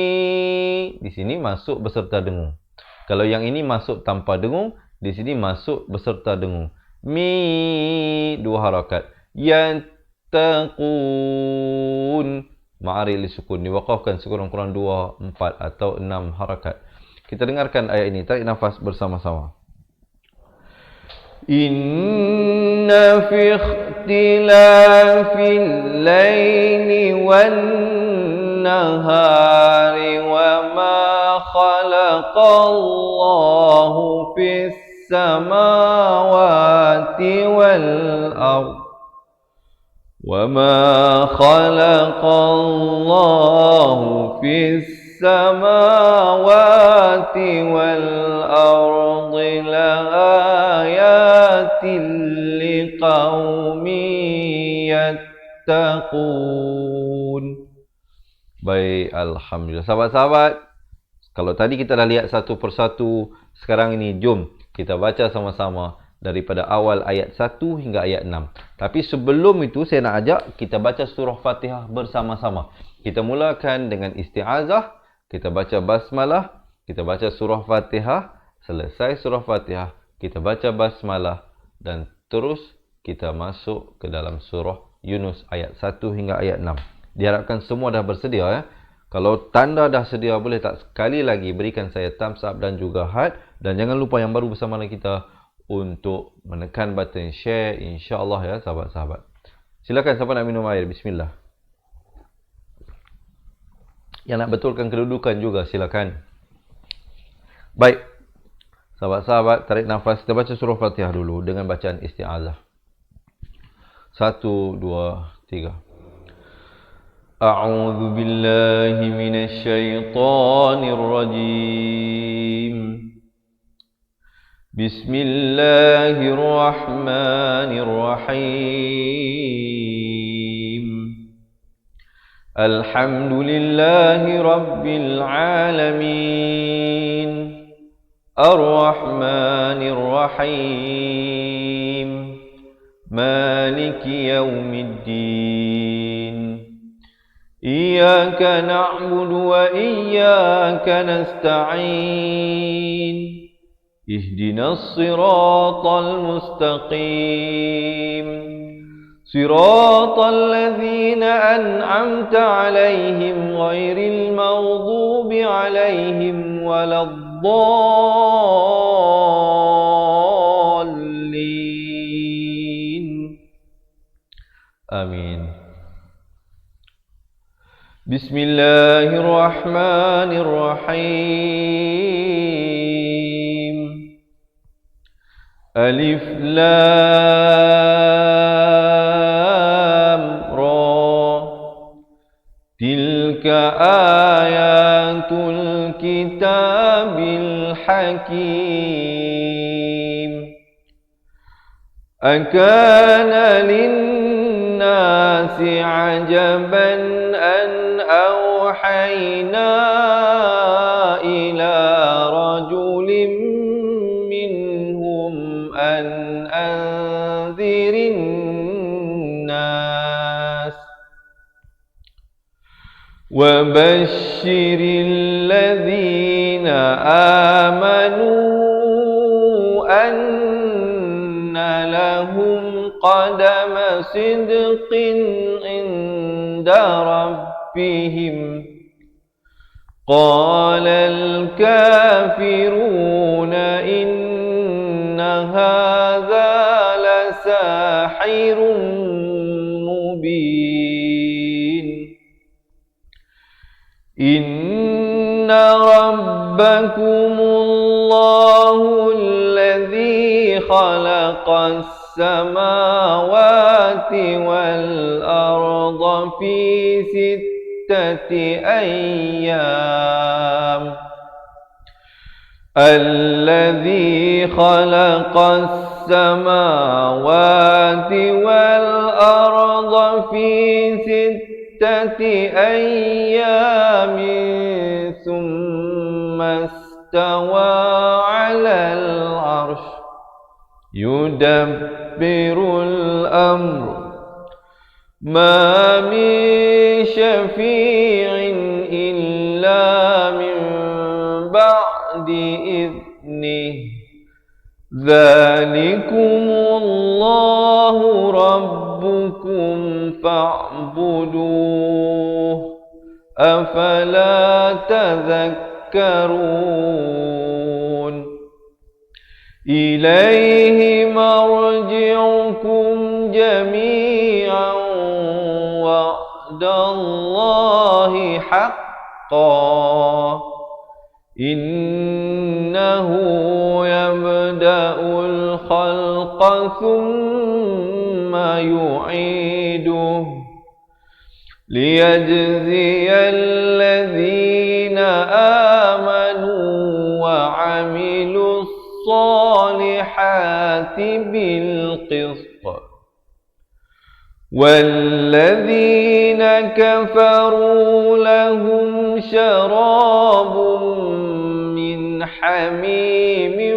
Di sini masuk beserta dengung. Kalau yang ini masuk tanpa dengung, di sini masuk beserta dengung. Mi, dua harakat. Yattaqun. Ma'ari li sukun. Diwakafkan sekurang-kurang 2, 4 atau 6 harakat. Kita dengarkan ayat ini. Tarik nafas bersama-sama. Inna fi ikhtilafil laili wan nahari wa ma khalaqallahu fis samawati wal ardh wa ma khalaqallahu fis samawati wal ardi la liqaumi yattaqun. Baik, alhamdulillah. Sahabat-sahabat, kalau tadi kita dah lihat satu persatu, sekarang ini jom kita baca sama-sama daripada awal ayat 1 hingga ayat 6. Tapi sebelum itu saya nak ajak kita baca surah Fatihah bersama-sama. Kita mulakan dengan isti'azah, kita baca basmalah, kita baca surah Fatihah, selesai surah Fatihah, kita baca basmalah dan terus kita masuk ke dalam surah Yunus ayat 1 hingga ayat 6. Diharapkan semua dah bersedia ya. Kalau tanda dah sedia, boleh tak sekali lagi berikan saya thumbs up dan juga heart. Dan jangan lupa yang baru bersama kita untuk menekan button share, insya-Allah ya sahabat-sahabat. Silakan siapa nak minum air, bismillah. Yang nak betulkan kedudukan juga silakan. Baik. Sahabat-sahabat, tarik nafas. Kita baca surah Fatihah dulu dengan bacaan isti'azah. 1, 2, 3. A'udzu billahi minasy syaithanir rajim. Bismillahirrahmanirrahim. Alhamdulillahi rabbil alamin. Ar-Rahmanir-Rahim. Maliki yaumiddin. Iyyaka na'budu wa iyyaka nasta'in. Ihdinas siratal mustaqim. Siratal ladzina an'amta 'alaihim ghairil maghdubi 'alaihim waladdallin. Amin. Bismillahirrahmanirrahim. Alif Lam Ra. Tilka ayatul kitabil hakim. Akana linnasi ajaban an awhayna ila rajulin minhum an anzirin nas wa bashiril ladhina amanu lahum qadama sidqin inda rabbihim. Qala al-kafiruna inna hadha lasahirun mubin. Inna rabbakumullahu alladhi khalaqas samawati wal arda fi sittati ayyam. Alladhi khalaqas samawati wal arda fi sittati ayyamin thumma istawa 'alal 'arsy yudabbirul amr ma min syafi'in illa min ba'di idnih. Dzalikumullahu rabbukum fa'buduh afala tadhakkarun. Ilaihi marji'ukum jami'an wa'dallahi haqqan. Innahu yabda'ul khalqa thumma yu'iduh liyajziyal ladhina amanu wa 'amilus salihati bil qist. Walladzina kafaru lahum syarabun min hamimin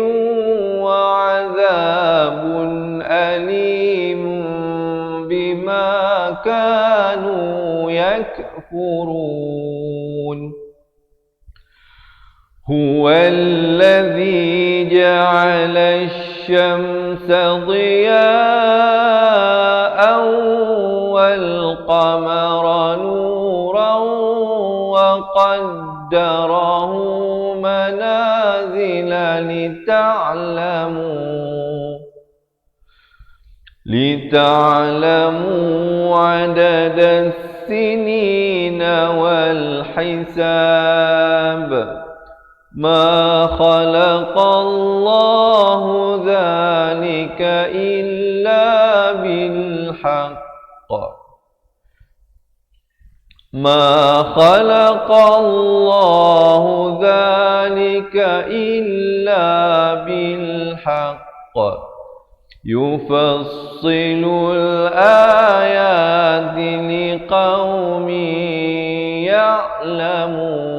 wa 'adzabun alimun bima kanu yakfurun. Huwallazi ja'ala asy-syamsa diya'an wal qamara nuran wa qaddarahu manazila lita'lamu 'adada as-sinina wal hisab. Ma khalaqallahu dzalika illa bil haqq. Ma khalaqallahu dzalika illa bil haqq. Yufassilul ayati liqaumin ya'lamun.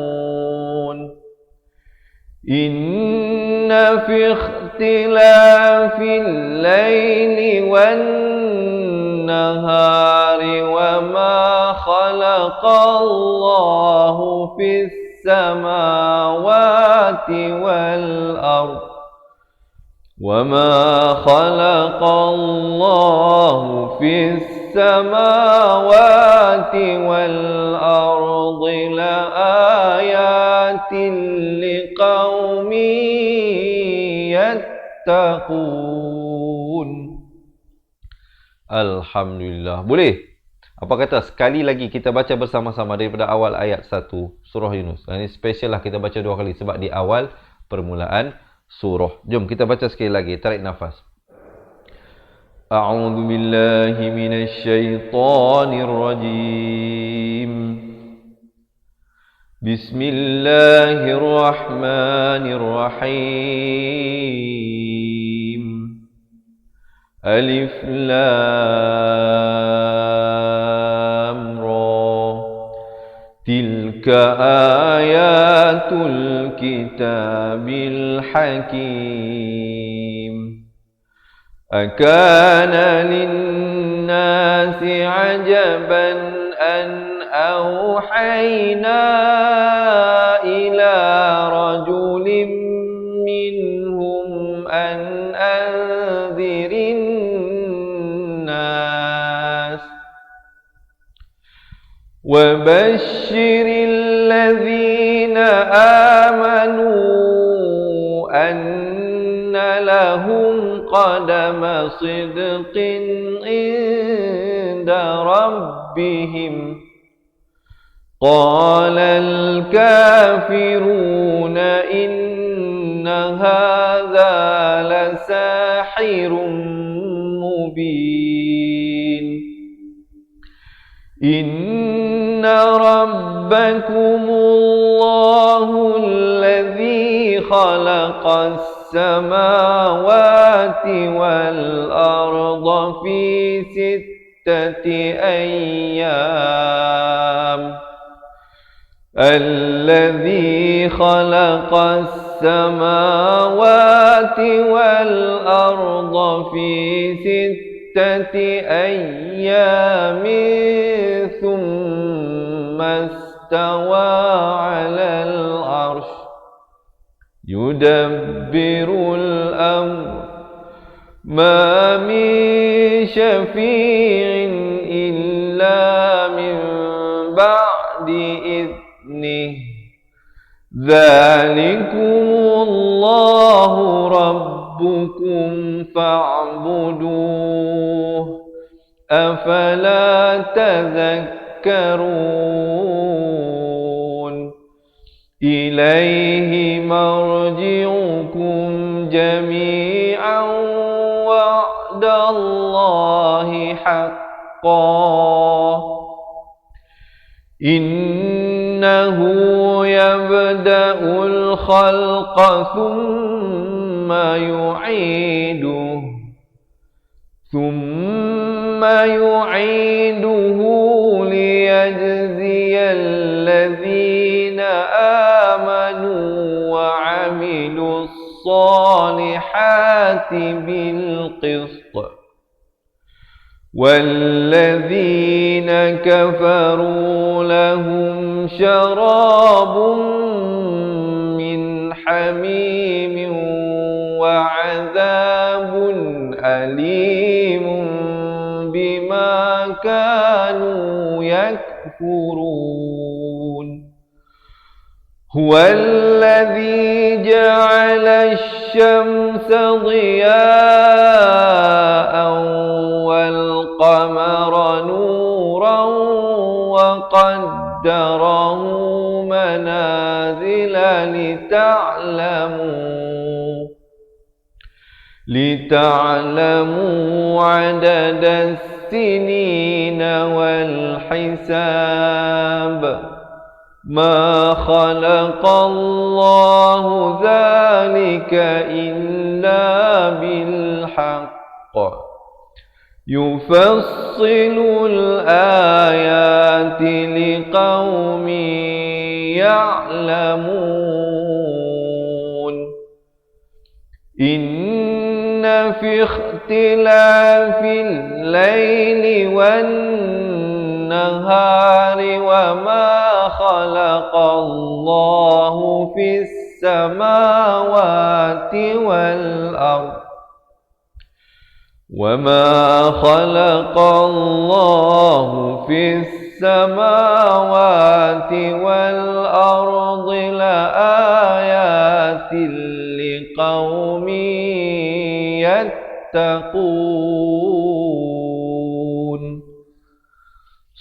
Inna fi ikhtilafil laili wan nahari wa ma khalaqallahu fis samawati wal ardh وَمَا خَلَقَ اللَّهُ فِي السَّمَاوَاتِ وَالْأَرْضِ لَآيَاتٍ لِقَوْمٍ يَتَّقُونَ. Alhamdulillah. Boleh? Apa kata sekali lagi kita baca bersama-sama daripada awal ayat 1 surah Yunus. Ini special lah kita baca 2 kali sebab di awal permulaan surah. Jom kita baca sekali lagi. Tarik nafas. أعوذ بالله من الشيطان الرجيم بسم الله الرحمن الرحيم ألف لام را تلك آيات الكتاب الحكيم أكان للناس عجبا أن أوحينا إلى رجل منهم أن أنذر الناس وبشر الذين آمنوا أن لهم قدم صدق عند ربهم قال الكافرون إن هذا لساحر مبين إن ربكم الله الذي خلق السماوات والأرض في 6 أيام الذي خلق السماوات والأرض في 6 أيام ثم استوى على العرش يدبر الأمر ما من شفيع إلا من بعد إذنه ذلكم الله ربكم فاعبدوه أفلا تذكرون إليه مرجعكم جميعا وعد الله حقا إنه يبدأ الخلق ثم يعيده ليجزي الذين آمنوا وعملوا الصالحات بالقسط والذين كفروا لهم شراب من حميم وعذاب أليم بما كانوا يكفرون هو الذي جعل الشمس ضياء والقمر نورا وقدره منازل لتعلموا عدد السنين والحساب ما خلق الله ذلك إلا بالحق يفصل الآيات لقوم يعلمون إن في اختلاف الليل والنهار وما خلق الله في السماوات والأرض لآيات لقوم يتقون.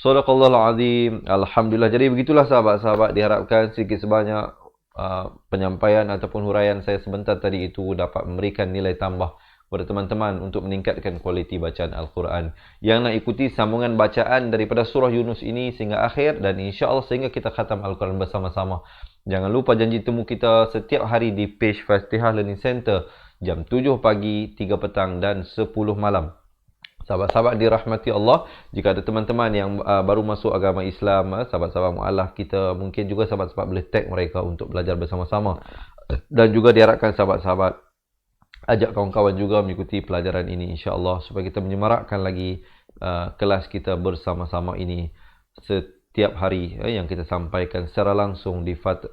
Sadaqallahul Azim. Alhamdulillah. Jadi begitulah sahabat-sahabat, diharapkan sedikit sebanyak penyampaian ataupun huraian saya sebentar tadi itu dapat memberikan nilai tambah kepada teman-teman untuk meningkatkan kualiti bacaan Al-Quran. Yang nak ikuti sambungan bacaan daripada surah Yunus ini sehingga akhir dan insya-Allah sehingga kita khatam Al-Quran bersama-sama. Jangan lupa janji temu kita setiap hari di page Fatihah Learning Center jam 7 pagi, 3 petang dan 10 malam. Sahabat-sahabat dirahmati Allah, jika ada teman-teman yang baru masuk agama Islam, sahabat-sahabat mu'alaf kita, mungkin juga sahabat-sahabat boleh tag mereka untuk belajar bersama-sama. Dan juga diharapkan sahabat-sahabat ajak kawan-kawan juga mengikuti pelajaran ini insya-Allah supaya kita menyemarakkan lagi kelas kita bersama-sama ini setiap hari yang kita sampaikan secara langsung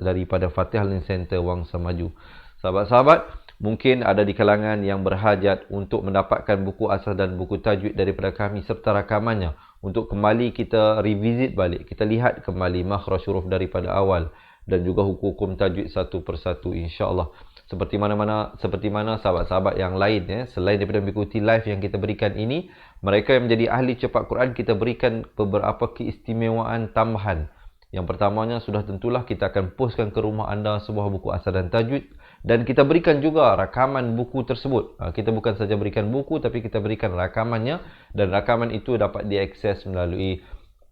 daripada Fatihah Learning Center Wangsa Maju. Sahabat-sahabat, mungkin ada di kalangan yang berhajat untuk mendapatkan buku asas dan buku tajwid daripada kami serta rakamannya untuk kembali kita revisit balik, kita lihat kembali makhraj huruf daripada awal dan juga hukum-hukum tajwid satu persatu insya-Allah. Seperti mana sahabat-sahabat yang lain selain daripada mengikuti live yang kita berikan ini, mereka yang menjadi ahli cepat Quran kita berikan beberapa keistimewaan tambahan. Yang pertamanya sudah tentulah kita akan postkan ke rumah anda sebuah buku asas dan tajwid dan kita berikan juga rakaman buku tersebut. Kita bukan saja berikan buku tapi kita berikan rakamannya dan rakaman itu dapat diakses melalui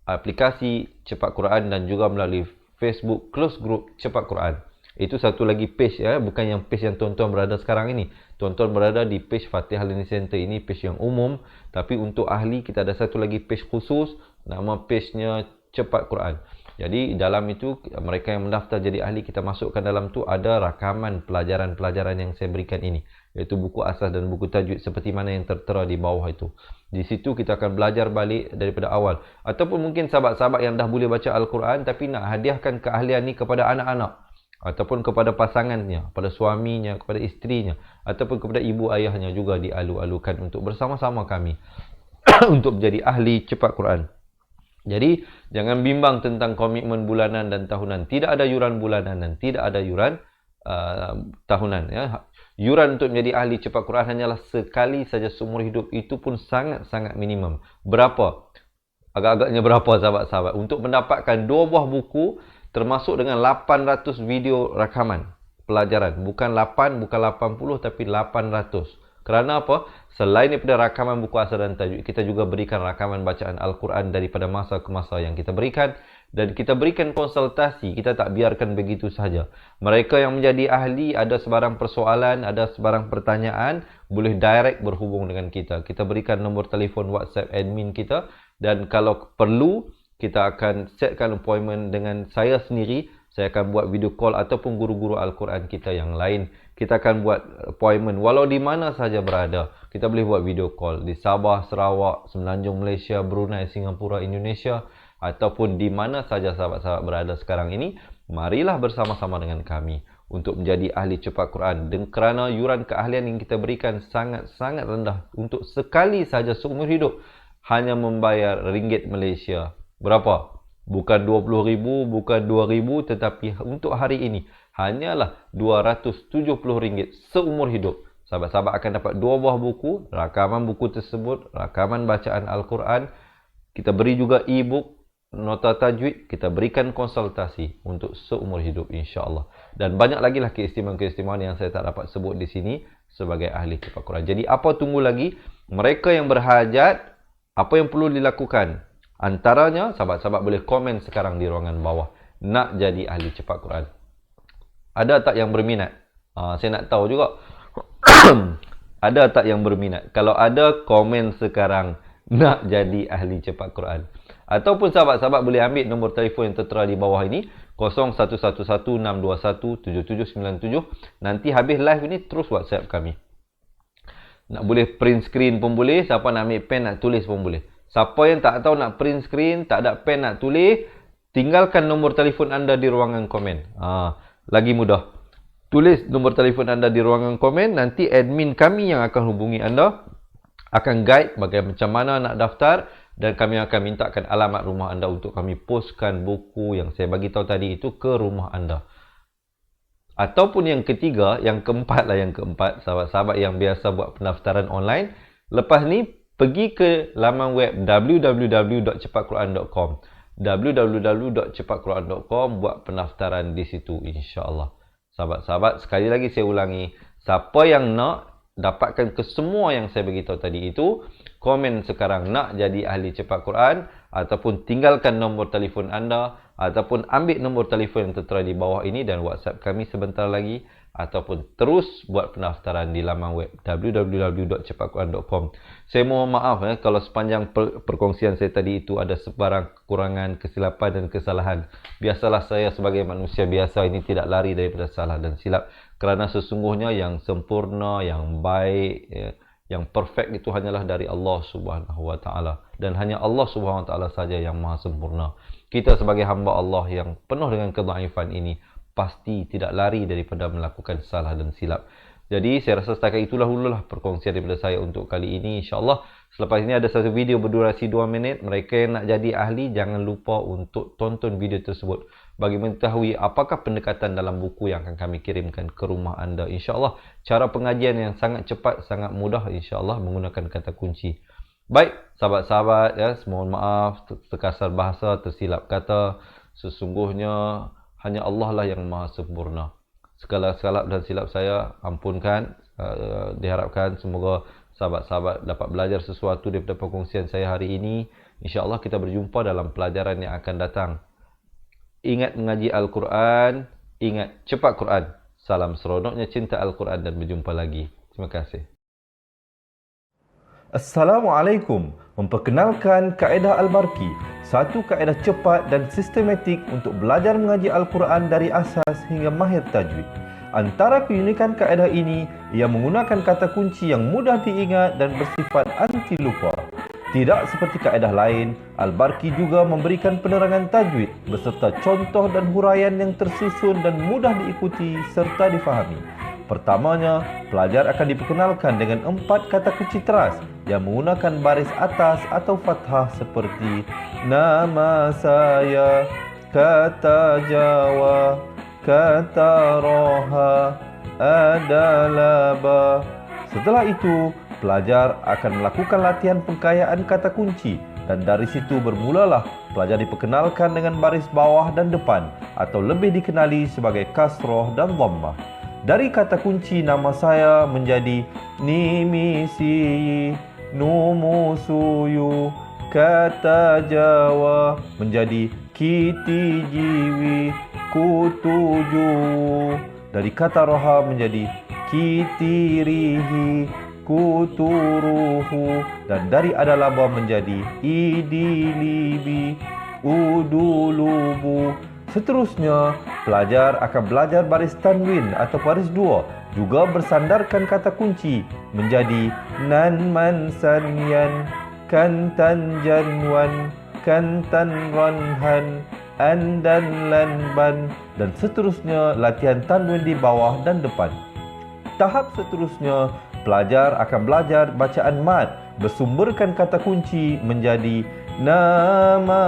aplikasi Cepat Quran dan juga melalui Facebook Close Group Cepat Quran. Itu satu lagi page bukan yang page yang tuan-tuan berada sekarang ini. Tuan-tuan berada di page Fatihah Learning Center ini page yang umum, tapi untuk ahli kita ada satu lagi page khusus, nama page-nya Cepat Quran. Jadi dalam itu mereka yang mendaftar jadi ahli kita masukkan dalam tu ada rakaman pelajaran-pelajaran yang saya berikan ini, iaitu buku asas dan buku tajwid seperti mana yang tertera di bawah itu. Di situ kita akan belajar balik daripada awal. Ataupun mungkin sahabat-sahabat yang dah boleh baca Al-Quran tapi nak hadiahkan keahlian ni kepada anak-anak ataupun kepada pasangannya, kepada suaminya, kepada isterinya ataupun kepada ibu ayahnya juga dialu-alukan untuk bersama-sama kami untuk menjadi ahli cepat Quran. Jadi jangan bimbang tentang komitmen bulanan dan tahunan. Tidak ada yuran bulanan dan tidak ada yuran tahunan. Yuran untuk menjadi ahli cepat Quran hanyalah sekali saja seumur hidup. Itu pun sangat-sangat minimum. Berapa? Agak-agaknya berapa sahabat-sahabat? Untuk mendapatkan 2 buah buku termasuk dengan 800 video rakaman pelajaran. Bukan 8, bukan 80 tapi 800. Kerana apa? Selain daripada rakaman buku asas dan tajwid, kita juga berikan rakaman bacaan Al-Quran daripada masa ke masa yang kita berikan. Dan kita berikan konsultasi, kita tak biarkan begitu sahaja. Mereka yang menjadi ahli, ada sebarang persoalan, ada sebarang pertanyaan, boleh direct berhubung dengan kita. Kita berikan nombor telefon WhatsApp admin kita. Dan kalau perlu, kita akan setkan appointment dengan saya sendiri. Saya akan buat video call ataupun guru-guru Al-Quran kita yang lain. Kita akan buat appointment walau di mana saja berada. Kita boleh buat video call di Sabah, Sarawak, Semenanjung Malaysia, Brunei, Singapura, Indonesia ataupun di mana saja sahabat-sahabat berada sekarang ini. Marilah bersama-sama dengan kami untuk menjadi ahli cepat Quran. Dan kerana yuran keahlian yang kita berikan sangat-sangat rendah untuk sekali saja seumur hidup hanya membayar ringgit Malaysia. Berapa? Bukan 20,000, bukan 2,000 tetapi untuk hari ini hanyalah RM270 seumur hidup. Sahabat-sahabat akan dapat 2 buah buku, rakaman buku tersebut, rakaman bacaan Al-Quran. Kita beri juga e-book, nota tajwid, kita berikan konsultasi untuk seumur hidup insya-Allah. Dan banyak lagi lah keistimewaan-keistimewaan yang saya tak dapat sebut di sini sebagai ahli cepat Quran. Jadi apa tunggu lagi? Mereka yang berhajat, apa yang perlu dilakukan? Antaranya, sahabat-sahabat boleh komen sekarang di ruangan bawah. Nak jadi ahli cepat Quran. Ada tak yang berminat? Saya nak tahu juga. Ada tak yang berminat? Kalau ada, komen sekarang. Nak jadi ahli cepat Quran. Ataupun sahabat-sahabat boleh ambil nombor telefon yang tertera di bawah ini. 0111-621-7797. Nanti habis live ini, terus WhatsApp kami. Nak boleh print screen pun boleh. Siapa nak ambil pen, nak tulis pun boleh. Siapa yang tak tahu nak print screen, tak ada pen nak tulis, tinggalkan nombor telefon anda di ruangan komen. Lagi mudah. Tulis nombor telefon anda di ruangan komen, nanti admin kami yang akan hubungi anda, akan guide bagaimana macam mana nak daftar dan kami akan mintakan alamat rumah anda untuk kami postkan buku yang saya bagi tahu tadi itu ke rumah anda. Ataupun yang ketiga, yang keempat, sahabat-sahabat yang biasa buat pendaftaran online, lepas ni pergi ke laman web www.cepatquran.com www.cepatquran.com buat pendaftaran di situ insya-Allah. Sahabat-sahabat, sekali lagi saya ulangi, siapa yang nak dapatkan kesemua yang saya beritahu tadi itu, komen sekarang nak jadi ahli cepat Quran, ataupun tinggalkan nombor telefon anda, ataupun ambil nombor telefon yang tertera di bawah ini dan WhatsApp kami sebentar lagi, ataupun terus buat pendaftaran di laman web www.cepatquran.com. Saya mohon maaf kalau sepanjang perkongsian saya tadi itu ada sebarang kekurangan, kesilapan dan kesalahan. Biasalah saya sebagai manusia biasa ini tidak lari daripada salah dan silap, kerana sesungguhnya yang sempurna, yang baik, yang perfect itu hanyalah dari Allah Subhanahu wa taala, dan hanya Allah Subhanahu wa taala saja yang maha sempurna. Kita sebagai hamba Allah yang penuh dengan kedhaifan ini pasti tidak lari daripada melakukan salah dan silap. Jadi saya rasa setakat itulah dululah perkongsian daripada saya untuk kali ini. InsyaAllah selepas ini ada satu video berdurasi 2 minit. Mereka yang nak jadi ahli, jangan lupa untuk tonton video tersebut bagi mengetahui apakah pendekatan dalam buku yang akan kami kirimkan ke rumah anda. InsyaAllah cara pengajian yang sangat cepat, sangat mudah, InsyaAllah menggunakan kata kunci. Baik, sahabat-sahabat, ya, mohon maaf terkasar bahasa, tersilap kata. Sesungguhnya hanya Allah lah yang maha sempurna. Segala silap dan silap saya ampunkan. Diharapkan semoga sahabat-sahabat dapat belajar sesuatu daripada perkongsian saya hari ini. InsyaAllah kita berjumpa dalam pelajaran yang akan datang. Ingat mengaji Al-Quran, ingat cepat Quran. Salam seronoknya cinta Al-Quran dan berjumpa lagi. Terima kasih. Assalamualaikum. Memperkenalkan kaedah Al-Barki, satu kaedah cepat dan sistematik untuk belajar mengaji Al-Quran dari asas hingga mahir tajwid. Antara keunikan kaedah ini, ia menggunakan kata kunci yang mudah diingat dan bersifat anti lupa. Tidak seperti kaedah lain, Al-Barki juga memberikan penerangan tajwid beserta contoh dan huraian yang tersusun dan mudah diikuti serta difahami. Pertamanya, pelajar akan diperkenalkan dengan 4 kata kunci teras yang menggunakan baris atas atau fathah seperti nama saya, kata Jawa, kata Roha, adalah ba. Setelah itu, pelajar akan melakukan latihan pengkayaan kata kunci dan dari situ bermulalah pelajar diperkenalkan dengan baris bawah dan depan atau lebih dikenali sebagai kasroh dan dhammah. Dari kata kunci nama saya menjadi nimisi, numusuyu, kata Jawa menjadi kiti jiwi, kutuju. Dari kata roha menjadi kitirihi, kuturuhu. Dan dari adalaba menjadi idilibi, udulubu. Seterusnya, pelajar akan belajar baris tanwin atau baris 2, juga bersandarkan kata kunci menjadi nan man sanyan, kantan janwan, kantan ranhan, andan lanban, dan seterusnya latihan tanwin di bawah dan depan. Tahap seterusnya, pelajar akan belajar bacaan mad bersumberkan kata kunci menjadi nama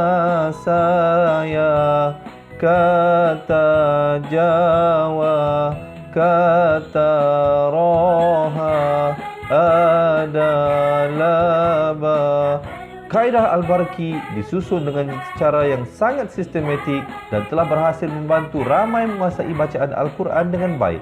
saya, kata Jawa, kata Roha, adalah ba. Kaedah Al-Barki disusun dengan cara yang sangat sistematik dan telah berhasil membantu ramai menguasai bacaan Al-Quran dengan baik.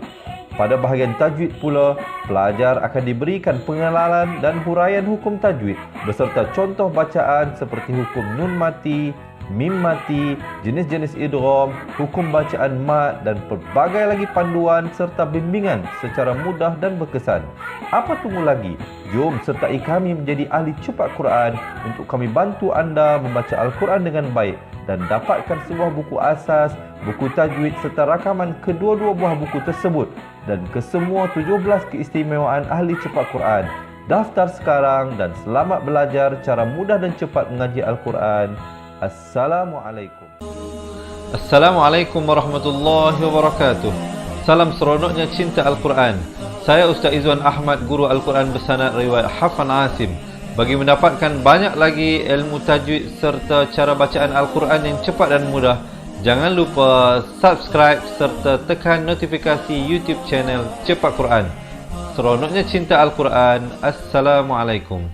Pada bahagian tajwid pula, pelajar akan diberikan pengenalan dan huraian hukum tajwid beserta contoh bacaan seperti hukum nun mati, mim mati, jenis-jenis idgham, hukum bacaan mad dan pelbagai lagi panduan serta bimbingan secara mudah dan berkesan. Apa tunggu lagi? Jom sertai kami menjadi ahli cepat Quran untuk kami bantu anda membaca Al-Quran dengan baik dan dapatkan sebuah buku asas, buku tajwid serta rakaman kedua-dua buah buku tersebut dan kesemua 17 keistimewaan ahli cepat Quran. Daftar sekarang dan selamat belajar cara mudah dan cepat mengaji Al-Quran. Assalamualaikum. Assalamualaikum warahmatullahi wabarakatuh. Salam seronoknya cinta Al-Quran. Saya Ustaz Izwan Ahmad, guru Al-Quran bersanad riwayat Hafan Asim. Bagi mendapatkan banyak lagi ilmu tajwid serta cara bacaan Al-Quran yang cepat dan mudah, jangan lupa subscribe serta tekan notifikasi YouTube channel Cepat Quran. Seronoknya cinta Al-Quran. Assalamualaikum.